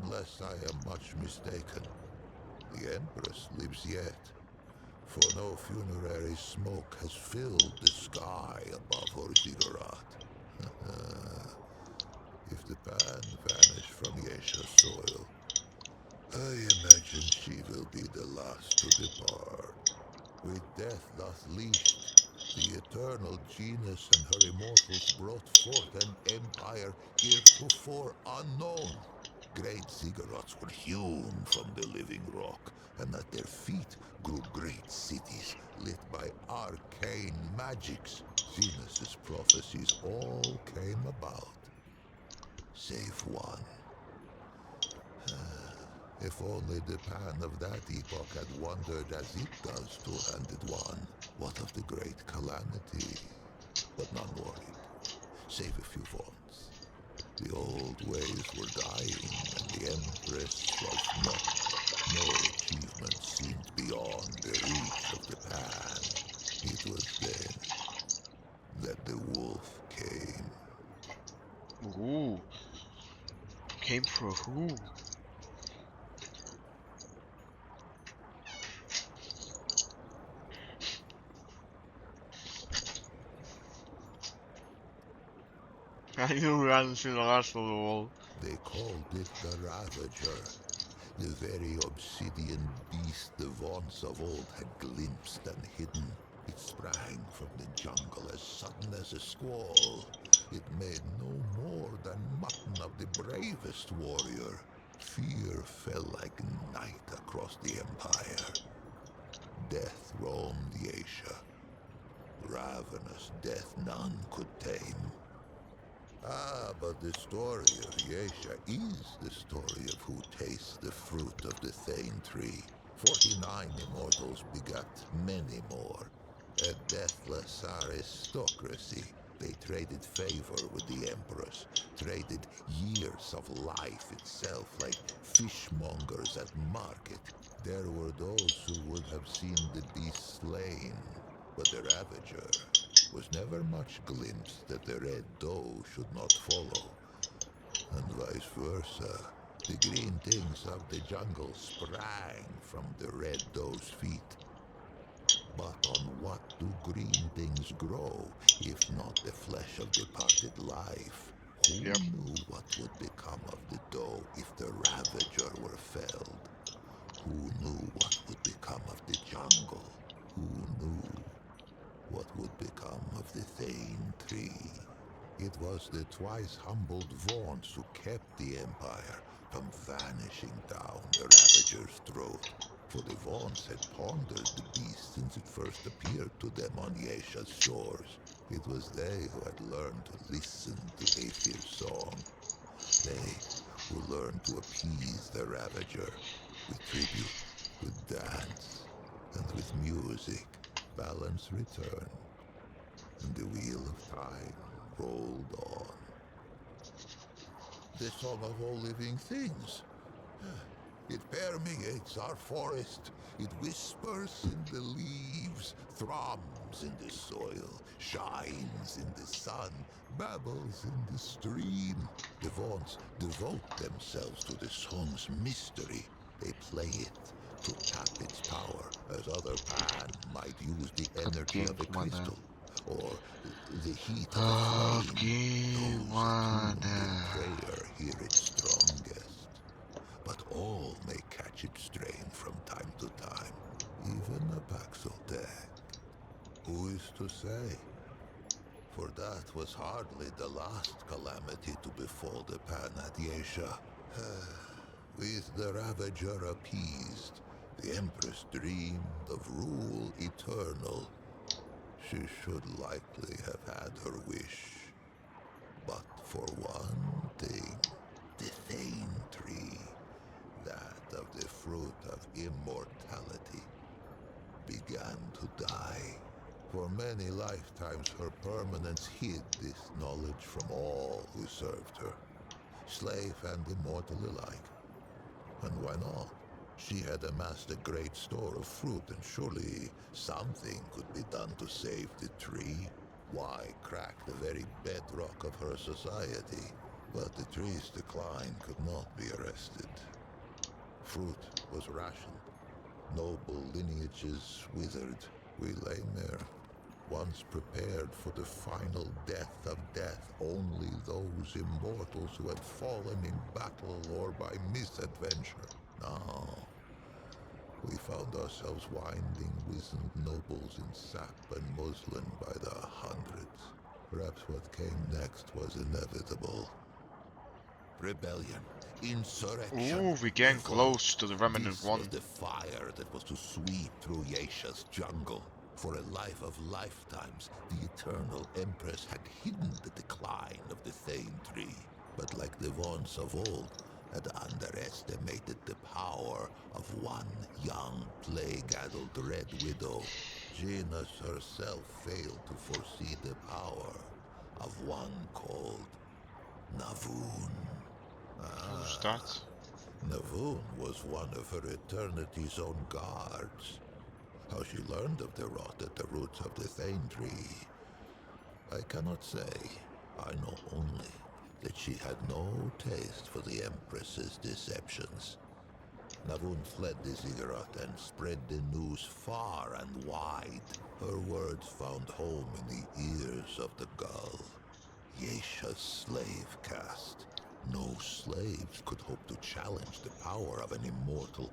Unless I am much mistaken, the Empress lives yet, for no funerary smoke has filled the sky above her ziggurat. If the Pan vanish from Yesha's soil, I imagine she will be the last to depart. With death thus leashed, the eternal Genus and her immortals brought forth an empire heretofore unknown. Great ziggurats were hewn from the living rock, and at their feet grew great cities lit by arcane magics. Genus's prophecies all came about, save one. If only the Pan of that epoch had wondered as it does Two-Handed One, what of the great calamity? But none worried, save a few wants. The old ways were dying, and the Empress was not. No achievement seemed beyond the reach of the Pan. It was then that the wolf came. who? Came for who? I knew we hadn't seen the last of the wall. They called it the Ravager, the very obsidian beast the Vaunts of old had glimpsed and hidden. It sprang from the jungle as sudden as a squall. It made no more than mutton of the bravest warrior. Fear fell like night across the empire. Death roamed Asia. Ravenous death none could tame. Ah, but the story of Yesha is the story of who tastes the fruit of the Thane tree. 49 immortals begat many more. A deathless aristocracy. They traded favor with the Empress, traded years of life itself like fishmongers at market. There were those who would have seen the beast slain, but the Ravager was never much glimpsed that the red doe should not follow, and vice versa. The green things of the jungle sprang from the red doe's feet. But on what do green things grow, if not the flesh of departed life? Who Yep. knew what would become of the doe if the Ravager were felled? Who knew what would become of the jungle? Who knew what would become of the Thane tree? It was the twice humbled Vaughn's who kept the Empire from vanishing down the Ravager's throat. For the Vaughn's had pondered the beast since it first appeared to them on Yesha's shores. It was they who had learned to listen to Aethir's song. They who learned to appease the Ravager with tribute, with dance, and with music. Balance returned, and the wheel of time rolled on. The song of all living things. It permeates our forest. It whispers in the leaves, thrums in the soil, shines in the sun, babbles in the stream. The Vaughn's devote themselves to the song's mystery. They play it to tap its power, as other Pan might use the energy Game of a Commander. crystal or the heat of a flame. Game Those attuned in Commander. prayer hear it strongest. But all may catch its strain from time to time, even a Paxel deck. Who is to say? For that was hardly the last calamity to befall the Pan at Yesha. With the Ravager appeased, the Empress dreamed of rule eternal. She should likely have had her wish. But for one thing, the Thane tree, that of the fruit of immortality, began to die. For many lifetimes her permanence hid this knowledge from all who served her, slave and immortal alike. And why not? She had amassed a great store of fruit, and surely something could be done to save the tree. Why crack the very bedrock of her society? But the tree's decline could not be arrested. Fruit was rationed. Noble lineages withered. We lay mere, once prepared for the final death of death. Only those immortals who had fallen in battle or by misadventure. Now, we found ourselves winding wizened nobles in sap and muslin by the hundreds. Perhaps what came next was inevitable. Rebellion, insurrection, Ooh, we getting revolt. close to the Remnant This was 1. the fire that was to sweep through Yesha's jungle. For a life of lifetimes, the Eternal Empress had hidden the decline of the Thane tree. But like the Vaughn's of old, had underestimated the power of one young, plague-addled Red Widow. Genus herself failed to foresee the power of one called Navun. Who's that? Navun was one of her Eternity's own guards. How she learned of the rot at the roots of the Thane tree, I cannot say. I know only that she had no taste for the Empress's deceptions. Navun fled the ziggurat and spread the news far and wide. Her words found home in the ears of the gull. Yesha's slave caste. No slaves could hope to challenge the power of an immortal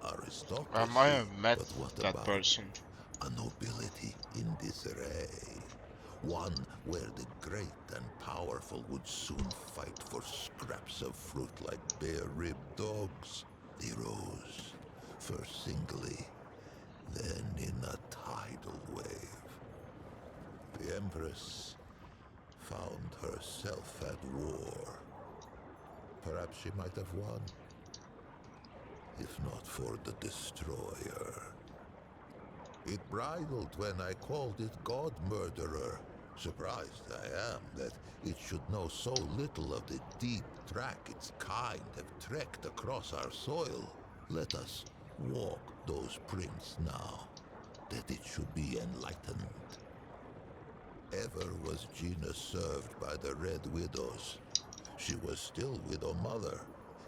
I might aristocracy. have met But what that about person. a nobility in disarray? One where the great and powerful would soon fight for scraps of fruit like bare-ribbed dogs. They rose, first singly, then in a tidal wave. The Empress found herself at war. Perhaps she might have won, if not for the Destroyer. It bridled when I called it God Murderer. Surprised I am that it should know so little of the deep track its kind have trekked across our soil. Let us walk those prints now, that it should be enlightened. Ever was Gina served by the Red Widows. She was still Widow Mother.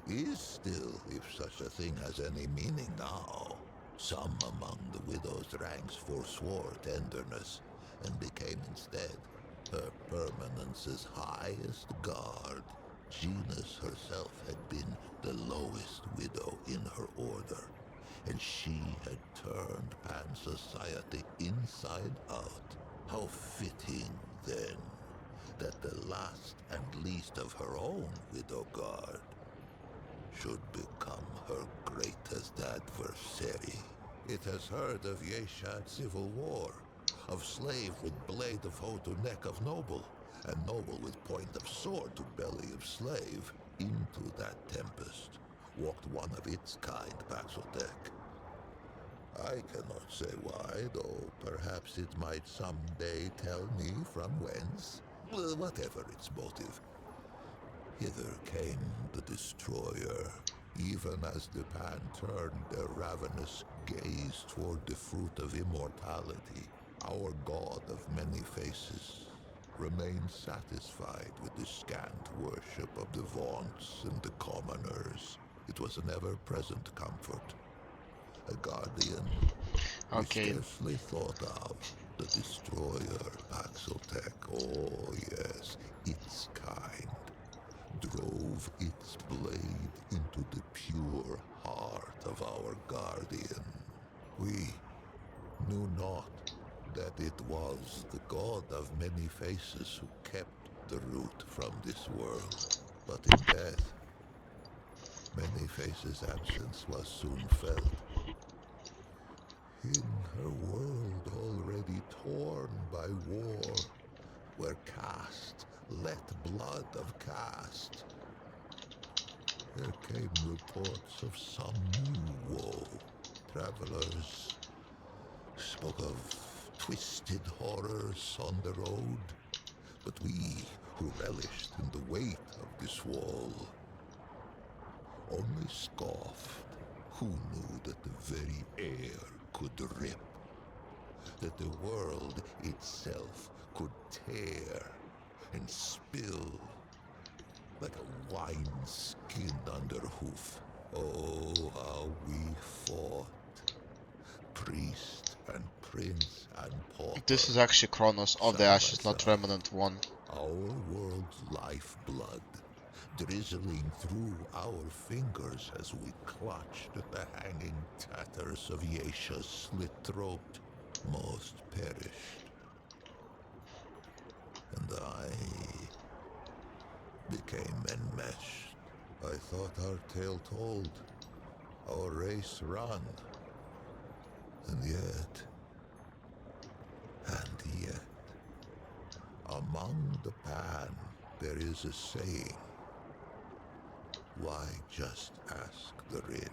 Is still, if such a thing has any meaning now. Some among the widow's ranks forswore tenderness and became instead her permanence's highest guard. Genus herself had been the lowest widow in her order, and she had turned Pan society inside out. How fitting, then, that the last and least of her own widow guard should become her greatest adversary. It has heard of Yeshad's civil war, of slave with blade of hoe to neck of noble, and noble with point of sword to belly of slave. Into that tempest walked one of its kind, Paxotech. I cannot say why, though perhaps it might someday tell me from whence. Whatever its motive, hither came the destroyer, even as the Pan turned their ravenous gaze toward the fruit of immortality. Our god of many faces remained satisfied with the scant worship of the vaunts and the commoners. It was an ever-present comfort, a guardian we Okay, scarcely thought of. The destroyer, Paxotech, oh yes, its kind, drove its blade into the pure heart of our guardian. We knew not that it was the god of many faces who kept the root from this world. But in death, many faces' absence was soon felt. In her world already torn by war, where caste let blood of caste, there came reports of some new woe. Travelers spoke of twisted horrors on the road, but we who relished in the weight of this wall only scoffed. Who knew that the very air could rip, that the world itself could tear and spill like a wineskin under hoof? Oh, how we fought, priest and prince and this pauper, is actually Kronos of the side by Ashes, not side. Remnant 1. Our world's lifeblood drizzling through our fingers as we clutched at the hanging tatters of Yesha's slit throat. Most perished, and I became enmeshed. I thought our tale told, our race run, and yet, among the Pan there is a saying. Why just ask the Rin?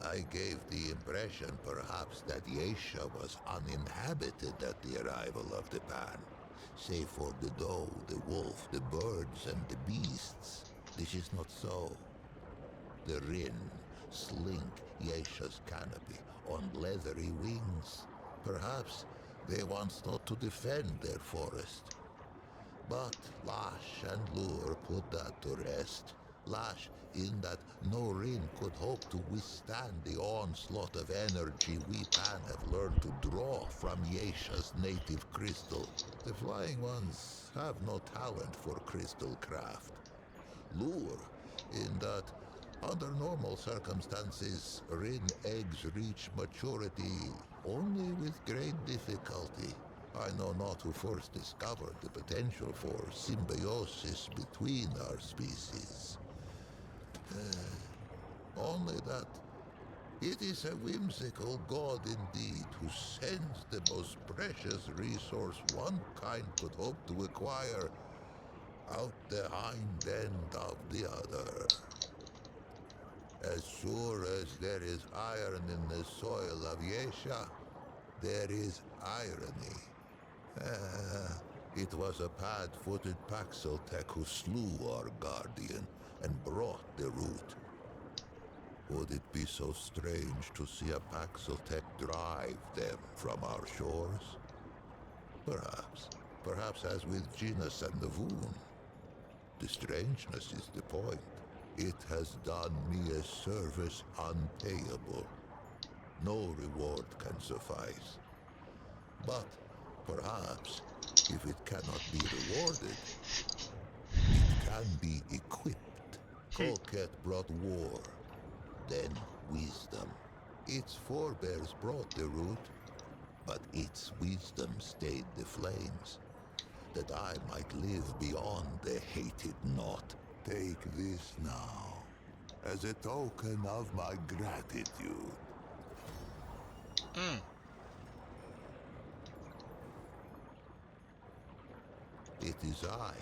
I gave the impression, perhaps, that Yesha was uninhabited at the arrival of the Pan, save for the doe, the wolf, the birds, and the beasts. This is not so. The Rin slink Yesha's canopy on leathery wings. Perhaps they once thought to defend their forest. But Lash and Lure put that to rest. Lash, in that no Rin could hope to withstand the onslaught of energy we Pan have learned to draw from Yesha's native crystal. The Flying Ones have no talent for crystal craft. Lure, in that under normal circumstances, Rin eggs reach maturity only with great difficulty. I know not who first discovered the potential for symbiosis between our species. Only that it is a whimsical god indeed who sends the most precious resource one kind could hope to acquire out the hind end of the other. As sure as there is iron in the soil of Yesha, there is irony. It was a pad-footed Paxotech who slew our guardian and brought the root. Would it be so strange to see a Paxotech drive them from our shores? Perhaps. Perhaps as with Genus and the Voon. The strangeness is the point. It has done me a service unpayable. No reward can suffice. But perhaps, if it cannot be rewarded, it can be equipped. Coquette brought war, then wisdom. Its forebears brought the root, but its wisdom stayed the flames, that I might live beyond the hated knot. Take this now, as a token of my gratitude. Mm. It is I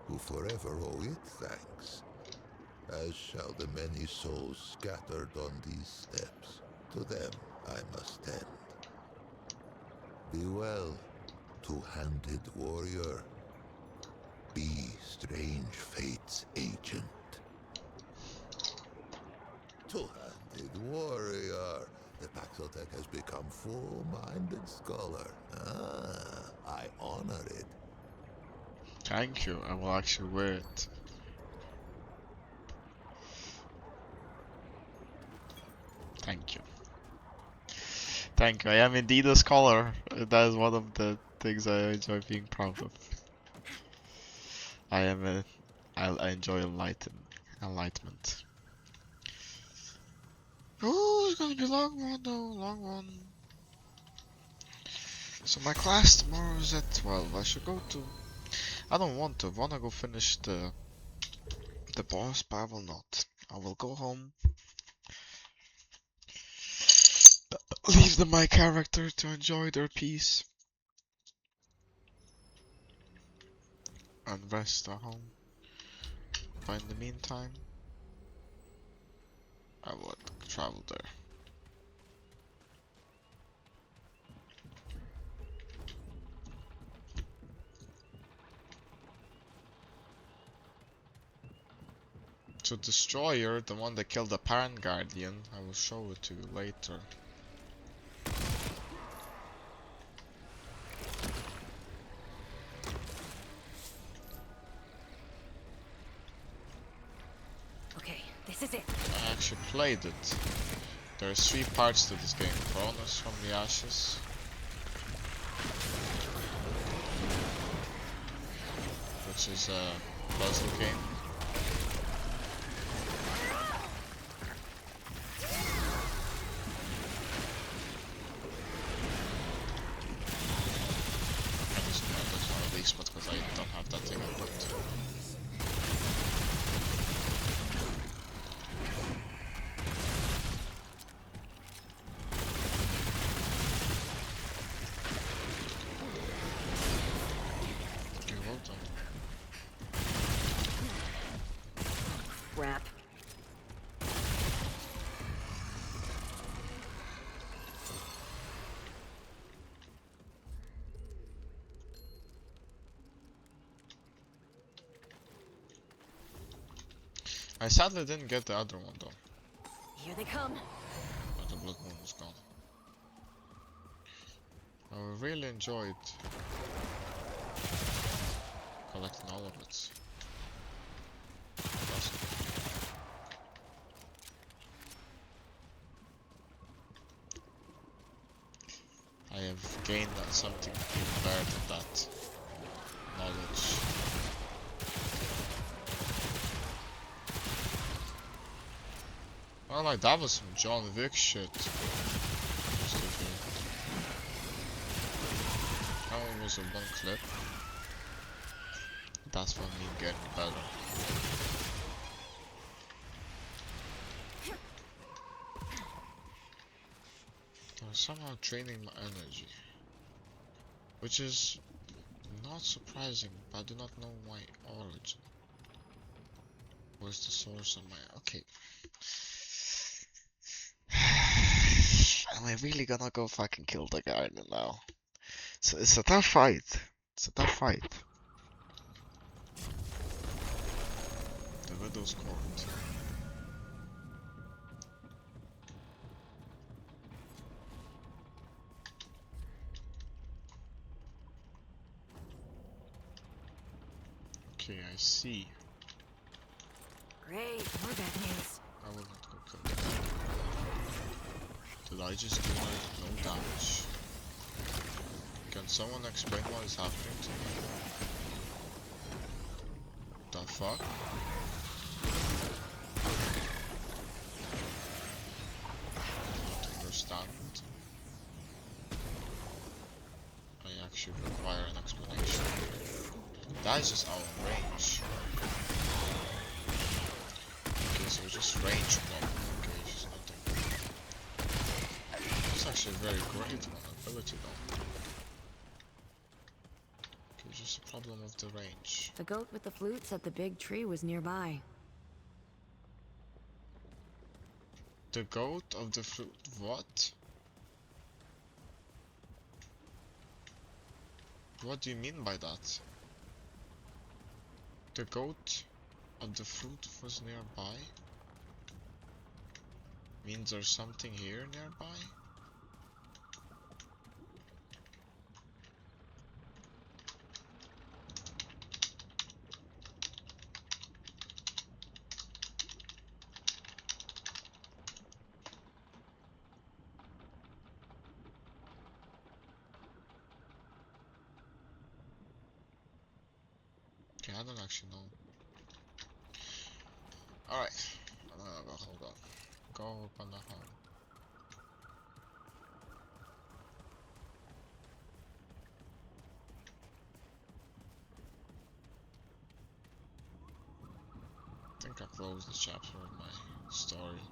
who forever owe it thanks, as shall the many souls scattered on these steps. To them I must tend. Be well, two-handed warrior. Be strange fate's agent. Two-handed warrior. The Paxotech has become full-minded scholar. Ah, I honor it. Thank you, I will actually wear it. Thank you. Thank you, I am indeed a scholar. That is one of the things I enjoy being proud of. I enjoy enlightenment. Oh, it's gonna be a long one though, long one. So my class tomorrow is at 12. I should go to... I don't want to. I wanna go finish the boss, but I will not. I will go home, leave my character to enjoy their peace, and rest at home. But in the meantime, I would travel there. So Destroyer, the one that killed the Parent Guardian, I will show it to you later. Okay, this is it. I actually played it. There's 3 parts to this game. Bonus from the Ashes. Which is a puzzle game. And this one of these, but because I don't have that thing unlocked. Okay, well done. Crap. I sadly didn't get the other one though, Here they come. but the Blood Moon was gone. I really enjoyed collecting all of it. Awesome. I have gained something even better than that knowledge. Well, like that was some John Wick shit. Excuse me. That one was a one clip. That's what I mean getting better. I'm somehow draining my energy. Which is not surprising, but I do not know my origin. Where's the source of my... Okay. Am I really gonna go fucking kill the guy now? So it's a tough fight. It's a tough fight. The Widow's Court. Okay, I see. Great, more bad news. I will not go kill them. Did I just do like no damage? Can someone explain what is happening to me? The fuck? I don't understand. I actually require an explanation. That is just out of range. Okay, so just range problem. Okay, it's just nothing. It's actually a very great one, ability though. Okay, just a problem of the range. The goat with the flute said the big tree was nearby. The goat of the fruit. What? What do you mean by that? The goat of the fruit was nearby? Means there's something here nearby? Okay, I don't actually know. Alright. Hold on. Go open the home. I think I closed the chapter of my story.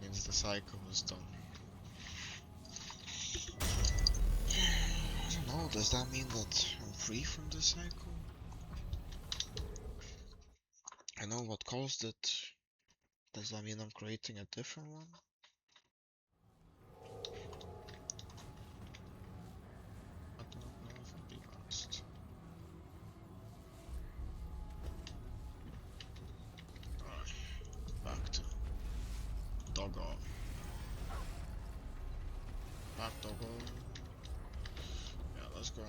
Means the cycle is done. I don't know, does that mean that I'm free from the cycle? I know what caused it. Does that mean I'm creating a different one? I do not know if I'm being honest. Alright, back to Doggo. Back Doggo. Yeah, let's go.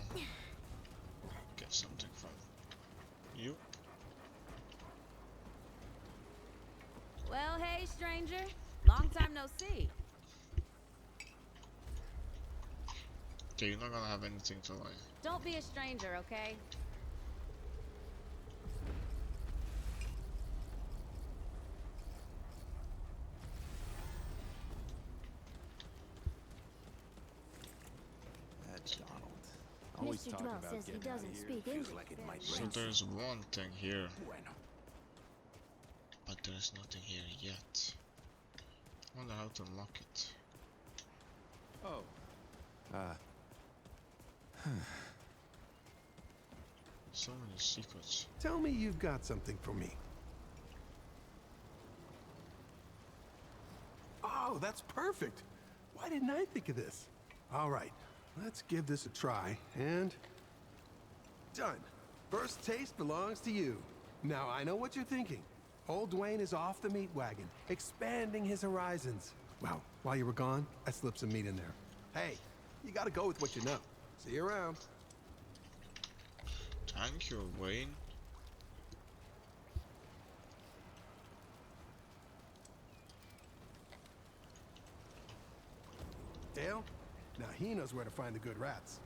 Get something from you. Well, hey, stranger. Long time no see. Okay, you're not gonna have anything to like. Don't be a stranger, okay? That's Donald. Always Mr. talking Dwell about says he getting out of doesn't here. speak Feels English like it very might So rain. there's one thing here, Bueno. but there's nothing here yet. I wonder how to unlock it. Oh. So many secrets. Tell me you've got something for me. Oh, that's perfect. Why didn't I think of this? All right, let's give this a try, and... done. First taste belongs to you. Now, I know what you're thinking. Old Dwayne is off the meat wagon, expanding his horizons. Well, while you were gone, I slipped some meat in there. Hey, you gotta go with what you know. See you around. Thank you, Wayne. Dale? Now he knows where to find the good rats.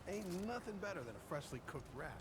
Ain't nothing better than a freshly cooked rat.